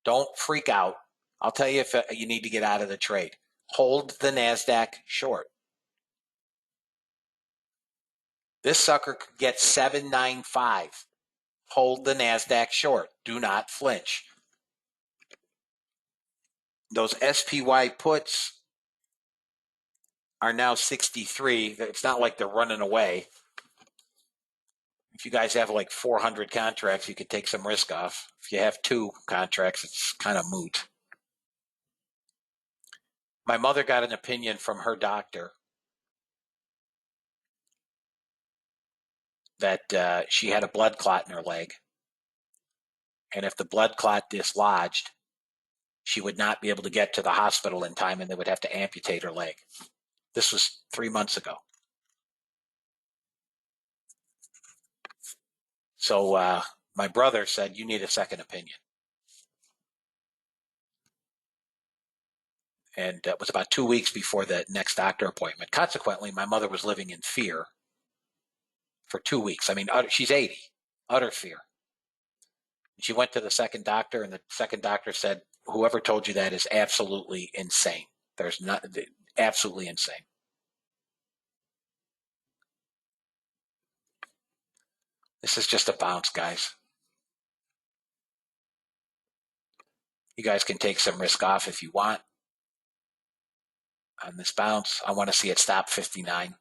Don't freak out. I'll tell you if you need to get out of the trade. Hold the NASDAQ short. This sucker could get 795. Hold the NASDAQ short. Do not flinch. Those SPY puts are now 63. It's not like they're running away. If you guys have like 400 contracts, you could take some risk off. If you have 2 contracts, it's kind of moot. My mother got an opinion from her doctor that she had a blood clot in her leg. And if the blood clot dislodged, she would not be able to get to the hospital in time and they would have to amputate her leg. This was 3 months ago. So my brother said, you need a second opinion. And it was about 2 weeks before the next doctor appointment. Consequently, my mother was living in fear for 2 weeks. I mean, she's 80, utter fear. She went to the second doctor, and the second doctor said, whoever told you that is absolutely insane. There's not, absolutely insane. This is just a bounce, guys. You guys can take some risk off if you want on this bounce. I want to see it stop 59.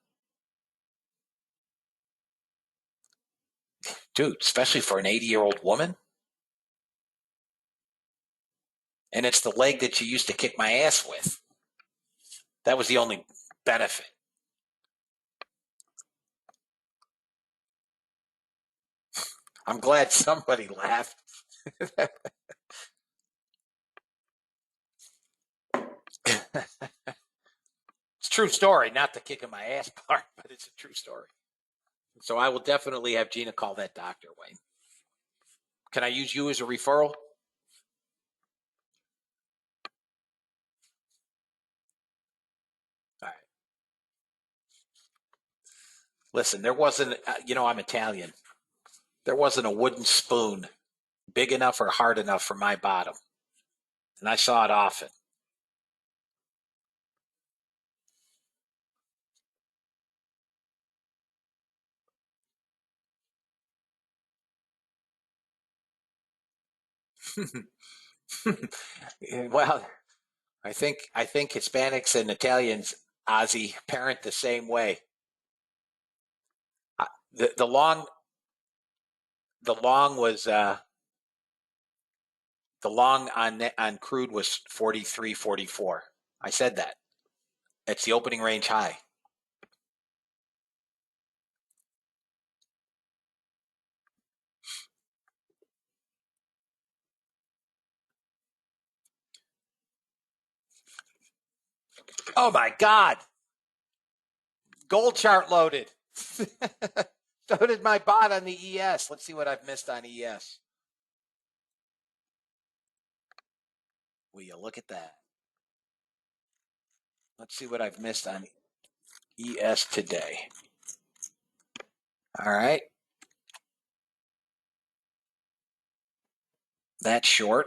Dude, especially for an 80-year-old woman. And it's the leg that you used to kick my ass with. That was the only benefit. I'm glad somebody laughed. It's a true story, not the kicking my ass part, but it's a true story. So I will definitely have Gina call that doctor, Wayne. Can I use you as a referral? All right. Listen, there wasn't, I'm Italian. There wasn't a wooden spoon big enough or hard enough for my bottom. And I saw it often. Well, I think Hispanics and Italians, Ozzy, parent the same way. The long was the long on crude was 43, 44. I said that. It's the opening range high. Oh my God. Gold chart loaded. So did my bot on the ES. Let's see what I've missed on ES. Will you look at that? Let's see what I've missed on ES today. All right. That short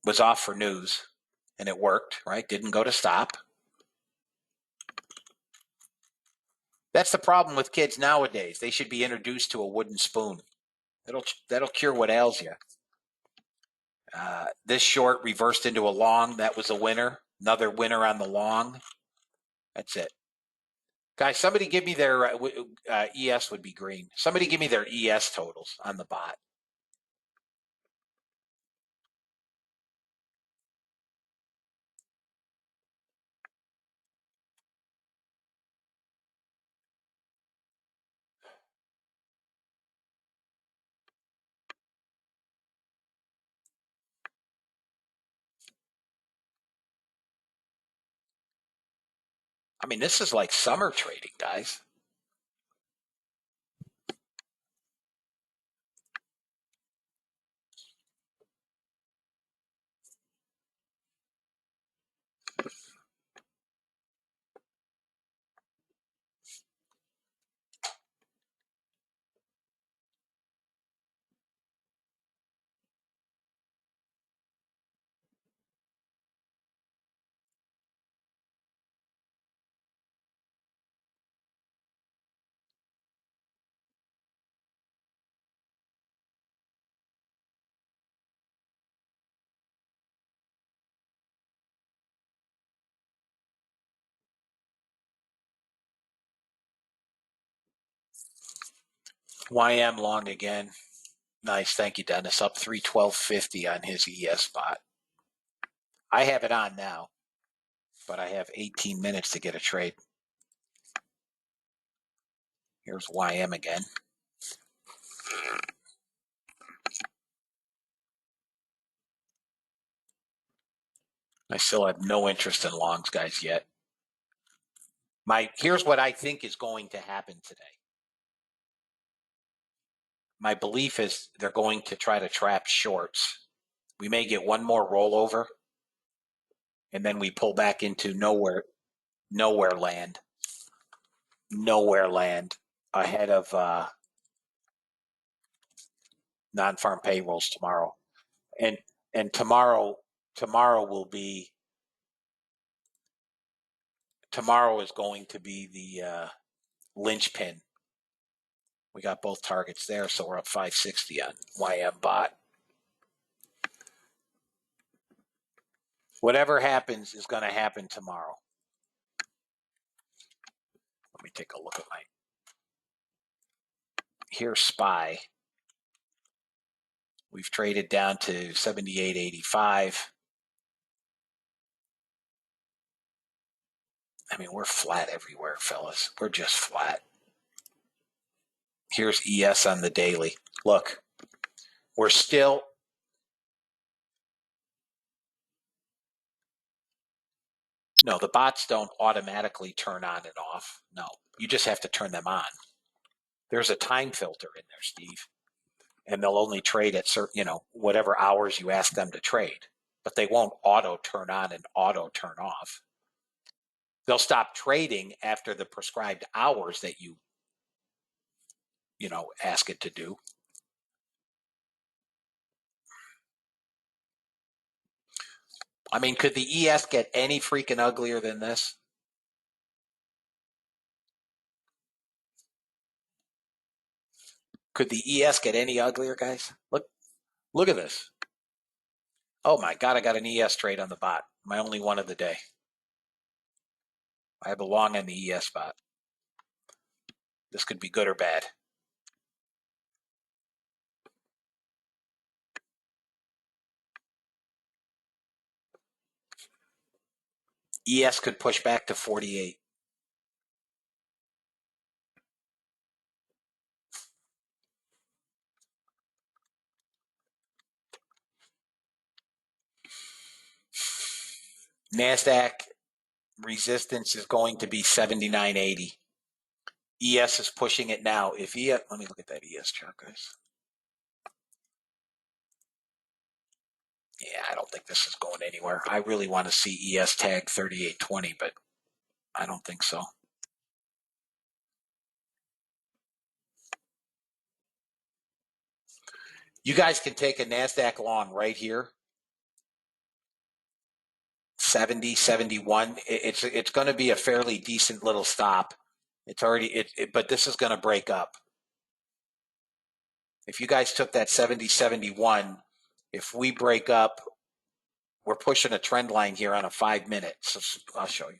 was off for news, and it worked, right? Didn't go to stop. That's the problem with kids nowadays. They should be introduced to a wooden spoon. That'll cure what ails you. This short reversed into a long. That was a winner. Another winner on the long. That's it. Guys, somebody give me their ES would be green. Somebody give me their ES totals on the bot. I mean, this is like summer trading, guys. YM long again. Nice. Thank you, Dennis. Up 312.50 on his ES spot. I have it on now, but I have 18 minutes to get a trade. Here's YM again. I still have no interest in longs, guys, yet. Here's what I think is going to happen today. My belief is they're going to try to trap shorts. We may get one more rollover, and then we pull back into nowhere land ahead of non-farm payrolls tomorrow. And tomorrow is going to be the linchpin. We got both targets there, so we're up 560 on YM bot. Whatever happens is going to happen tomorrow. Let me take a look at here's SPY. We've traded down to 78.85. I mean, we're flat everywhere, fellas. We're just flat. Here's ES on the daily. Look, we're still. No, the bots don't automatically turn on and off. No, you just have to turn them on. There's a time filter in there, Steve. And they'll only trade at certain, whatever hours you ask them to trade. But they won't auto turn on and auto turn off. They'll stop trading after the prescribed hours that you ask it to do. I mean, could the ES get any freaking uglier than this? Could the ES get any uglier, guys? Look at this. Oh my God, I got an ES trade on the bot. My only one of the day. I have a long on the ES spot. This could be good or bad. ES could push back to 48. NASDAQ resistance is going to be 79.80. ES is pushing it now. If ES, let me look at that ES chart, guys. Yeah, I don't think this is going anywhere. I really want to see ES tag 38.20, but I don't think so. You guys can take a NASDAQ long right here. 70, 71. It's going to be a fairly decent little stop. It's already, but this is going to break up. If you guys took that 70, 71, if we break up, we're pushing a trend line here on a 5 minute. So I'll show you.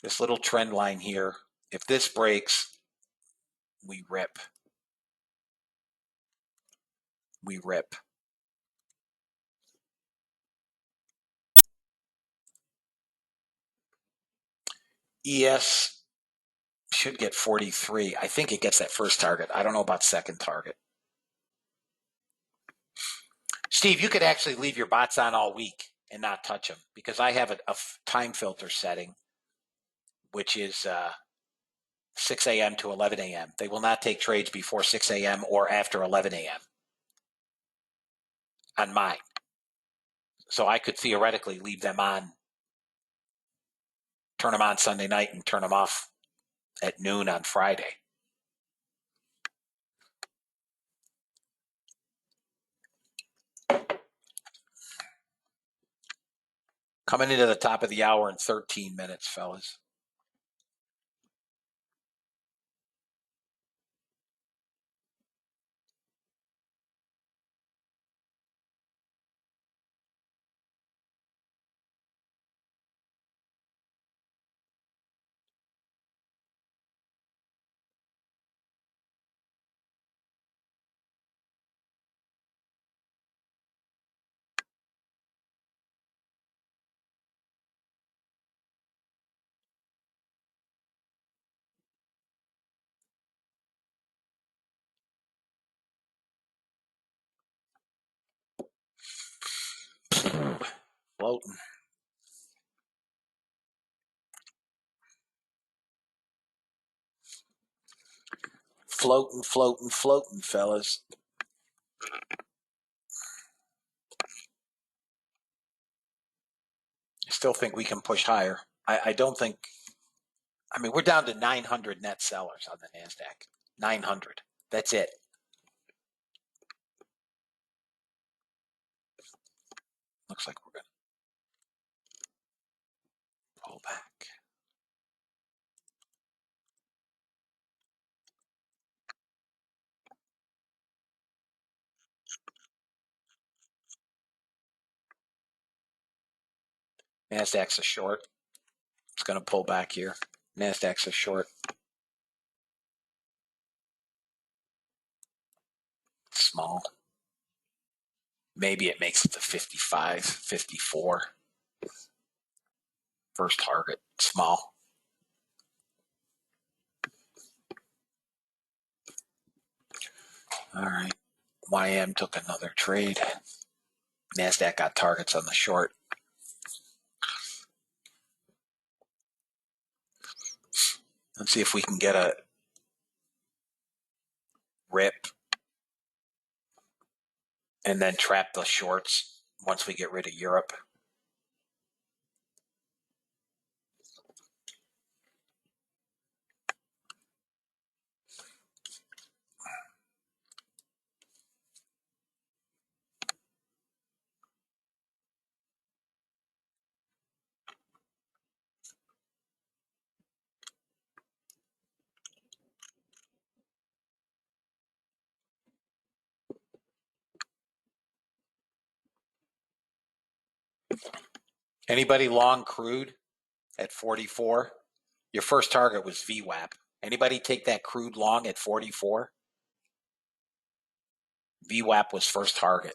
This little trend line here, if this breaks, we rip. We rip. ES should get 43. I think it gets that first target. I don't know about second target. Steve, you could actually leave your bots on all week and not touch them because I have a time filter setting, which is 6 a.m. to 11 a.m. They will not take trades before 6 a.m. or after 11 a.m. on mine. So I could theoretically leave them on, turn them on Sunday night and turn them off at noon on Friday. Coming into the top of the hour in 13 minutes, fellas. Floating. Floating, floating, floating, fellas. I still think we can push higher. I don't think, I mean, we're down to 900 net sellers on the NASDAQ. 900. That's it. Looks like we're going to pull back. NASDAQ's a short. It's going to pull back here. NASDAQ's a short. Small. Maybe it makes it to 55, 54. First target, small. All right. YM took another trade. NASDAQ got targets on the short. Let's see if we can get a rip and then trap the shorts once we get rid of Europe. Anybody long crude at 44? Your first target was VWAP. Anybody take that crude long at 44? VWAP was first target.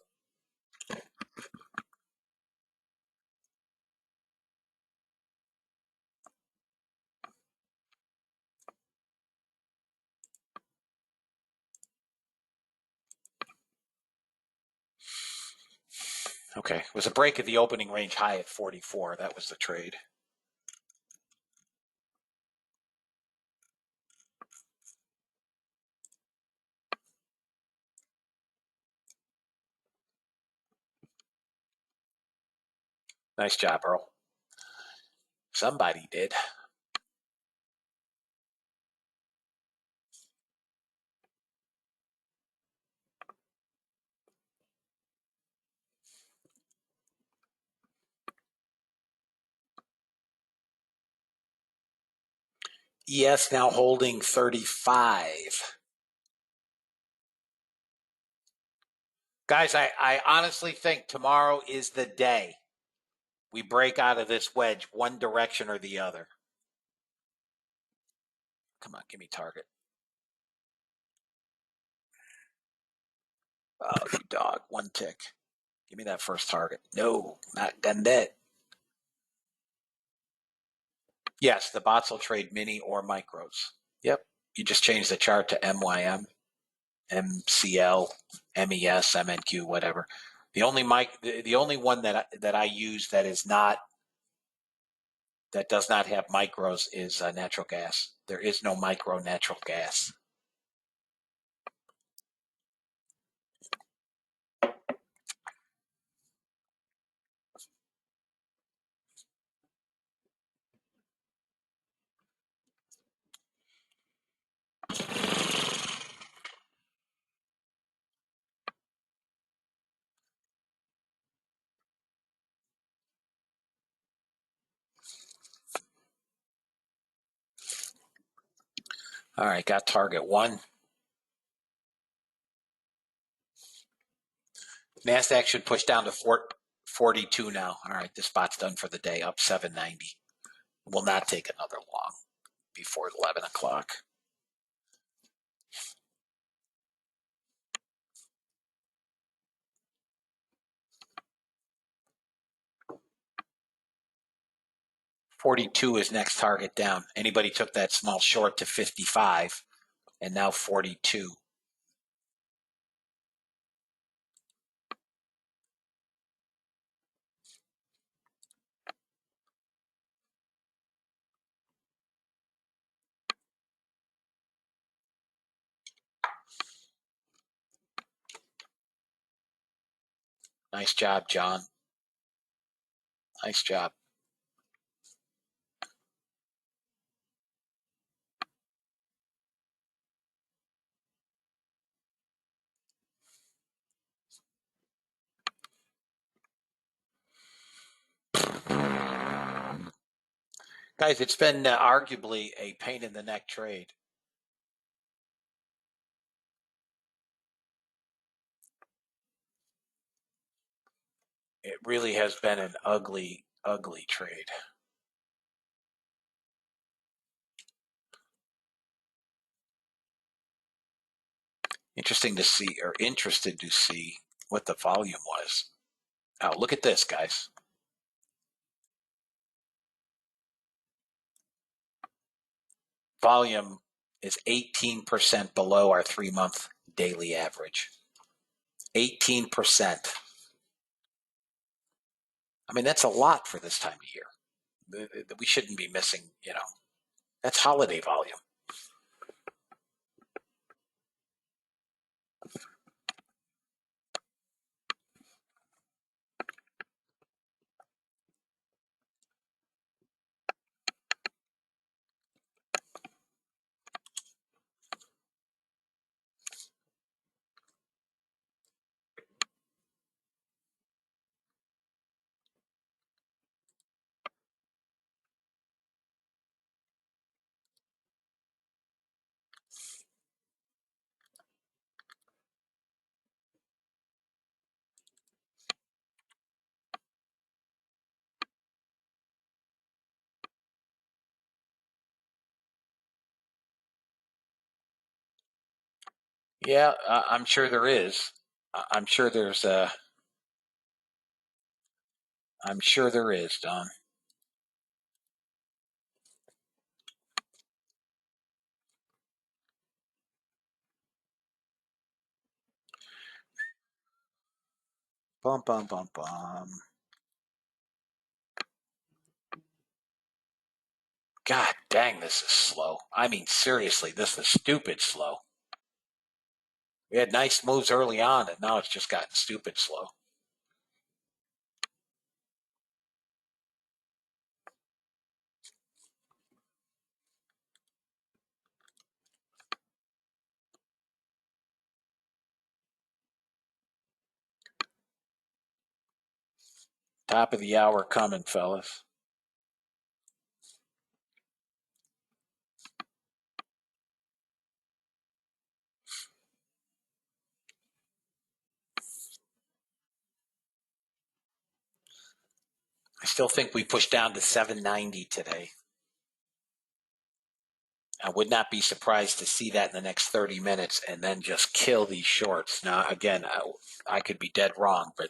Okay, it was a break at the opening range high at 44. That was the trade. Nice job, Earl. Somebody did. ES now holding 35. Guys, I honestly think tomorrow is the day we break out of this wedge one direction or the other. Come on, give me target. Oh, you dog. One tick. Give me that first target. No, not done that. Yes, the bots will trade mini or micros. Yep. You just change the chart to MYM, MCL, MES, MNQ, whatever. The only one that I use that does not have micros is natural gas. There is no micro natural gas. All right, got target one. NASDAQ should push down to 42 now. All right, this spot's done for the day, up 790. Will not take another long before 11 o'clock. $42 is next target down. Anybody took that small short to 55 and now 42. Nice job, John. Nice job. Guys, it's been arguably a pain in the neck trade. It really has been an ugly, ugly trade. Interested to see what the volume was. Oh, look at this, guys. Volume is 18% below our 3-month daily average. 18%. I mean, that's a lot for this time of year. We shouldn't be missing, that's holiday volume. Yeah, I'm sure there is. I'm sure there's I'm sure there is, Don. Bum bum bum bum. God dang, this is slow. I mean, seriously, this is stupid slow. We had nice moves early on, and now it's just gotten stupid slow. Top of the hour coming, fellas. I still think we pushed down to 790 today. I would not be surprised to see that in the next 30 minutes and then just kill these shorts. Now, again, I could be dead wrong, but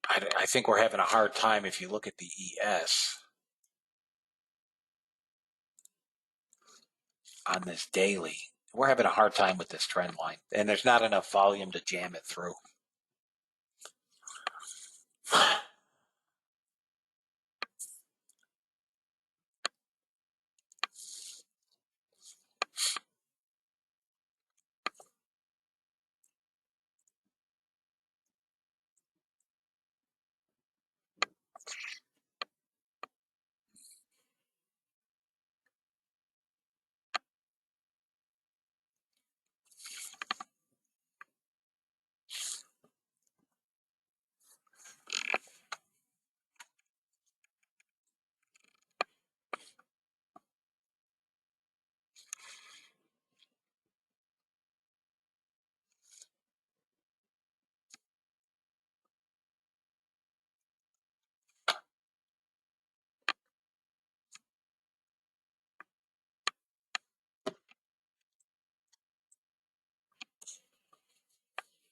I think we're having a hard time if you look at the ES on this daily. We're having a hard time with this trend line, and there's not enough volume to jam it through.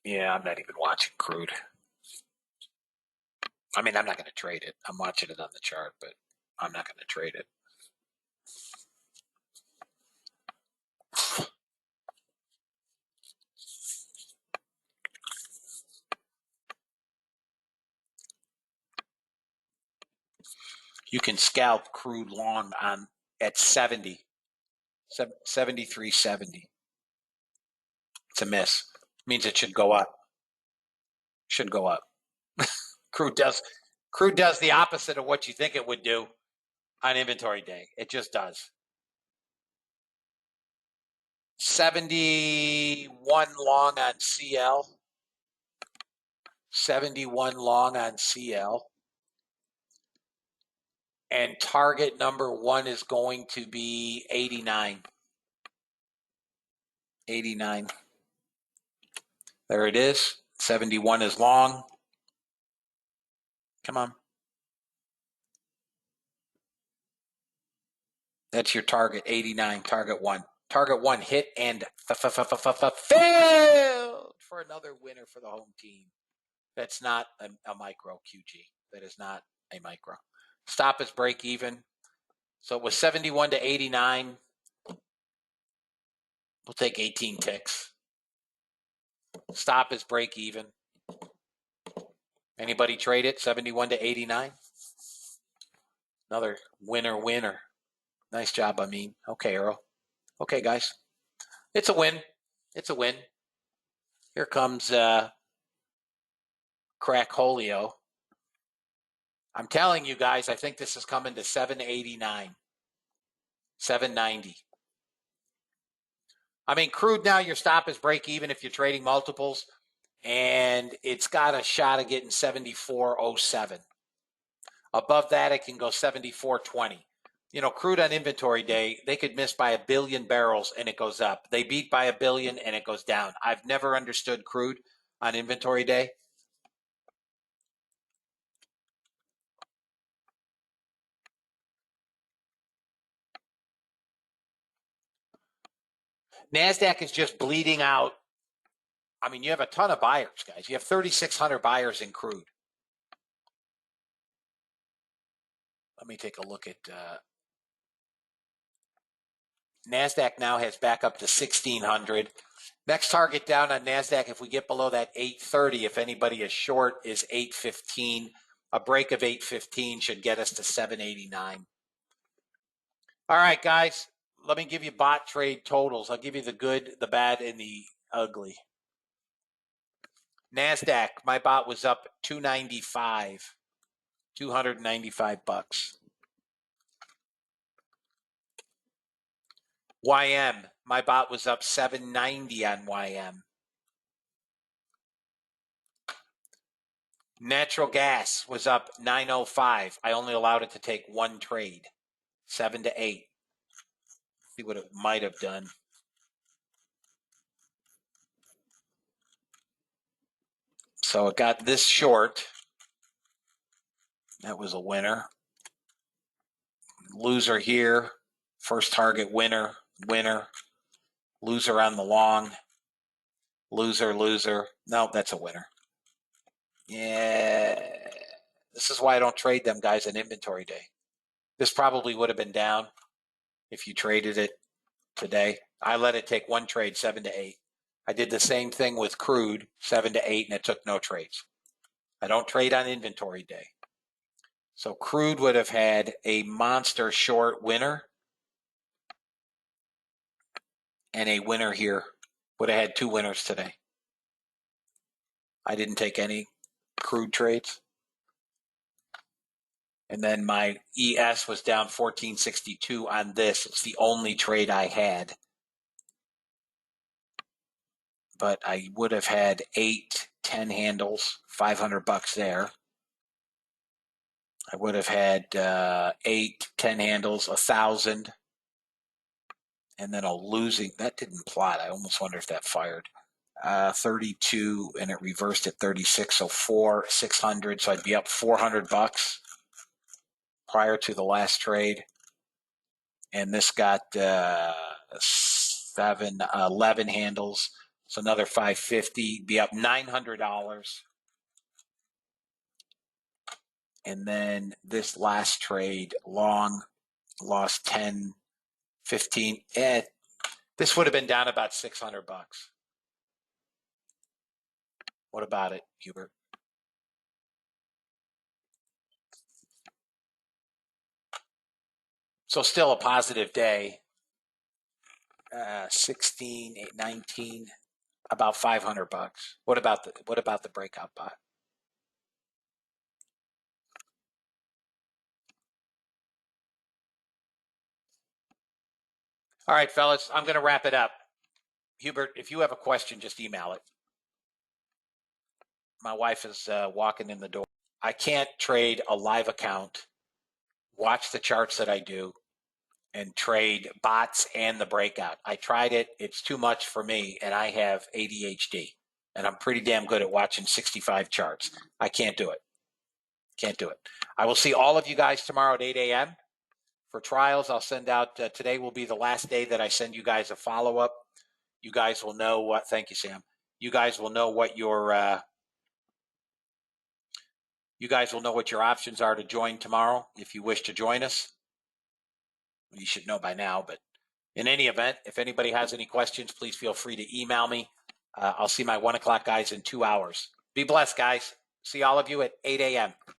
Yeah, I'm not even watching crude. I mean, I'm not going to trade it. I'm watching it on the chart, but I'm not going to trade it. You can scalp crude long on at 70, 73.70. It's a miss. Means it should go up. Should go up. Crude does the opposite of what you think it would do on inventory day. It just does. 71 long on CL. 71 long on CL. And target number one is going to be 89. 89. There it is. 71 is long. Come on. That's your target, 89, target one. Target one hit and failed for another winner for the home team. That's not a micro QG. That is not a micro. Stop is break even. So it was 71 to 89. We'll take 18 ticks. Stop is break even. Anybody trade it? 71 to 89. Another winner. Nice job, I mean. Okay, Earl. Okay, guys. It's a win. It's a win. Here comes Crack Holio. I'm telling you guys, I think this is coming to 789, 790. I mean, crude now, your stop is break even if you're trading multiples, and it's got a shot of getting 74.07. Above that, it can go 74.20. You know, crude on inventory day, they could miss by 1 billion barrels and it goes up. They beat by 1 billion and it goes down. I've never understood crude on inventory day. NASDAQ is just bleeding out. I mean, you have a ton of buyers, guys. You have 3,600 buyers in crude. Let me take a look at NASDAQ now has back up to 1,600. Next target down on NASDAQ, if we get below that 830, if anybody is short, is 815. A break of 815 should get us to 789. All right, guys, let me give you bot trade totals. I'll give you the good, the bad, and the ugly. NASDAQ, my bot was up 295, 295 bucks. YM, my bot was up 790 on YM. Natural gas was up 905. I only allowed it to take one trade, 7 to 8. See what it might have done. So it got this short. That was a winner. Loser here. First target winner, winner. Loser on the long. Loser, loser. No, that's a winner. Yeah. This is why I don't trade them guys on inventory day. This probably would have been down if you traded it today. I let it take one trade, 7 to 8. I did the same thing with crude, 7 to 8, and it took no trades. I don't trade on inventory day. So crude would have had a monster short winner and a winner here. Would have had two winners today. I didn't take any crude trades. And then my ES was down 1462 on this. It's the only trade I had. But I would have had 8, 10 handles, 500 bucks there. I would have had 8, 10 handles, 1,000. And then a losing, that didn't plot. I almost wonder if that fired. 32, and it reversed at 36, so 600. So I'd be up 400 bucks prior to the last trade. And this got 11 handles. So another 550, be up $900. And then this last trade, long, lost 10, 15. This would have been down about 600 bucks. What about it, Hubert? So still a positive day. 16, 8, 19, about 500 bucks. What about the breakout bot? All right, fellas, I'm going to wrap it up. Hubert, if you have a question, just email it. My wife is walking in the door. I can't trade a live account, watch the charts that I do, and trade bots and the breakout. I tried it. It's too much for me, and I have ADHD, and I'm pretty damn good at watching 65 charts. I can't do it. Can't do it. I will see all of you guys tomorrow at 8 a.m. For trials. I'll send out, today will be the last day that I send you guys a follow-up. You guys will know what, thank you, Sam. You guys will know what your options are to join tomorrow if you wish to join us. You should know by now, but in any event, if anybody has any questions, please feel free to email me. I'll see my 1 o'clock guys in 2 hours. Be blessed, guys. See all of you at 8 a.m.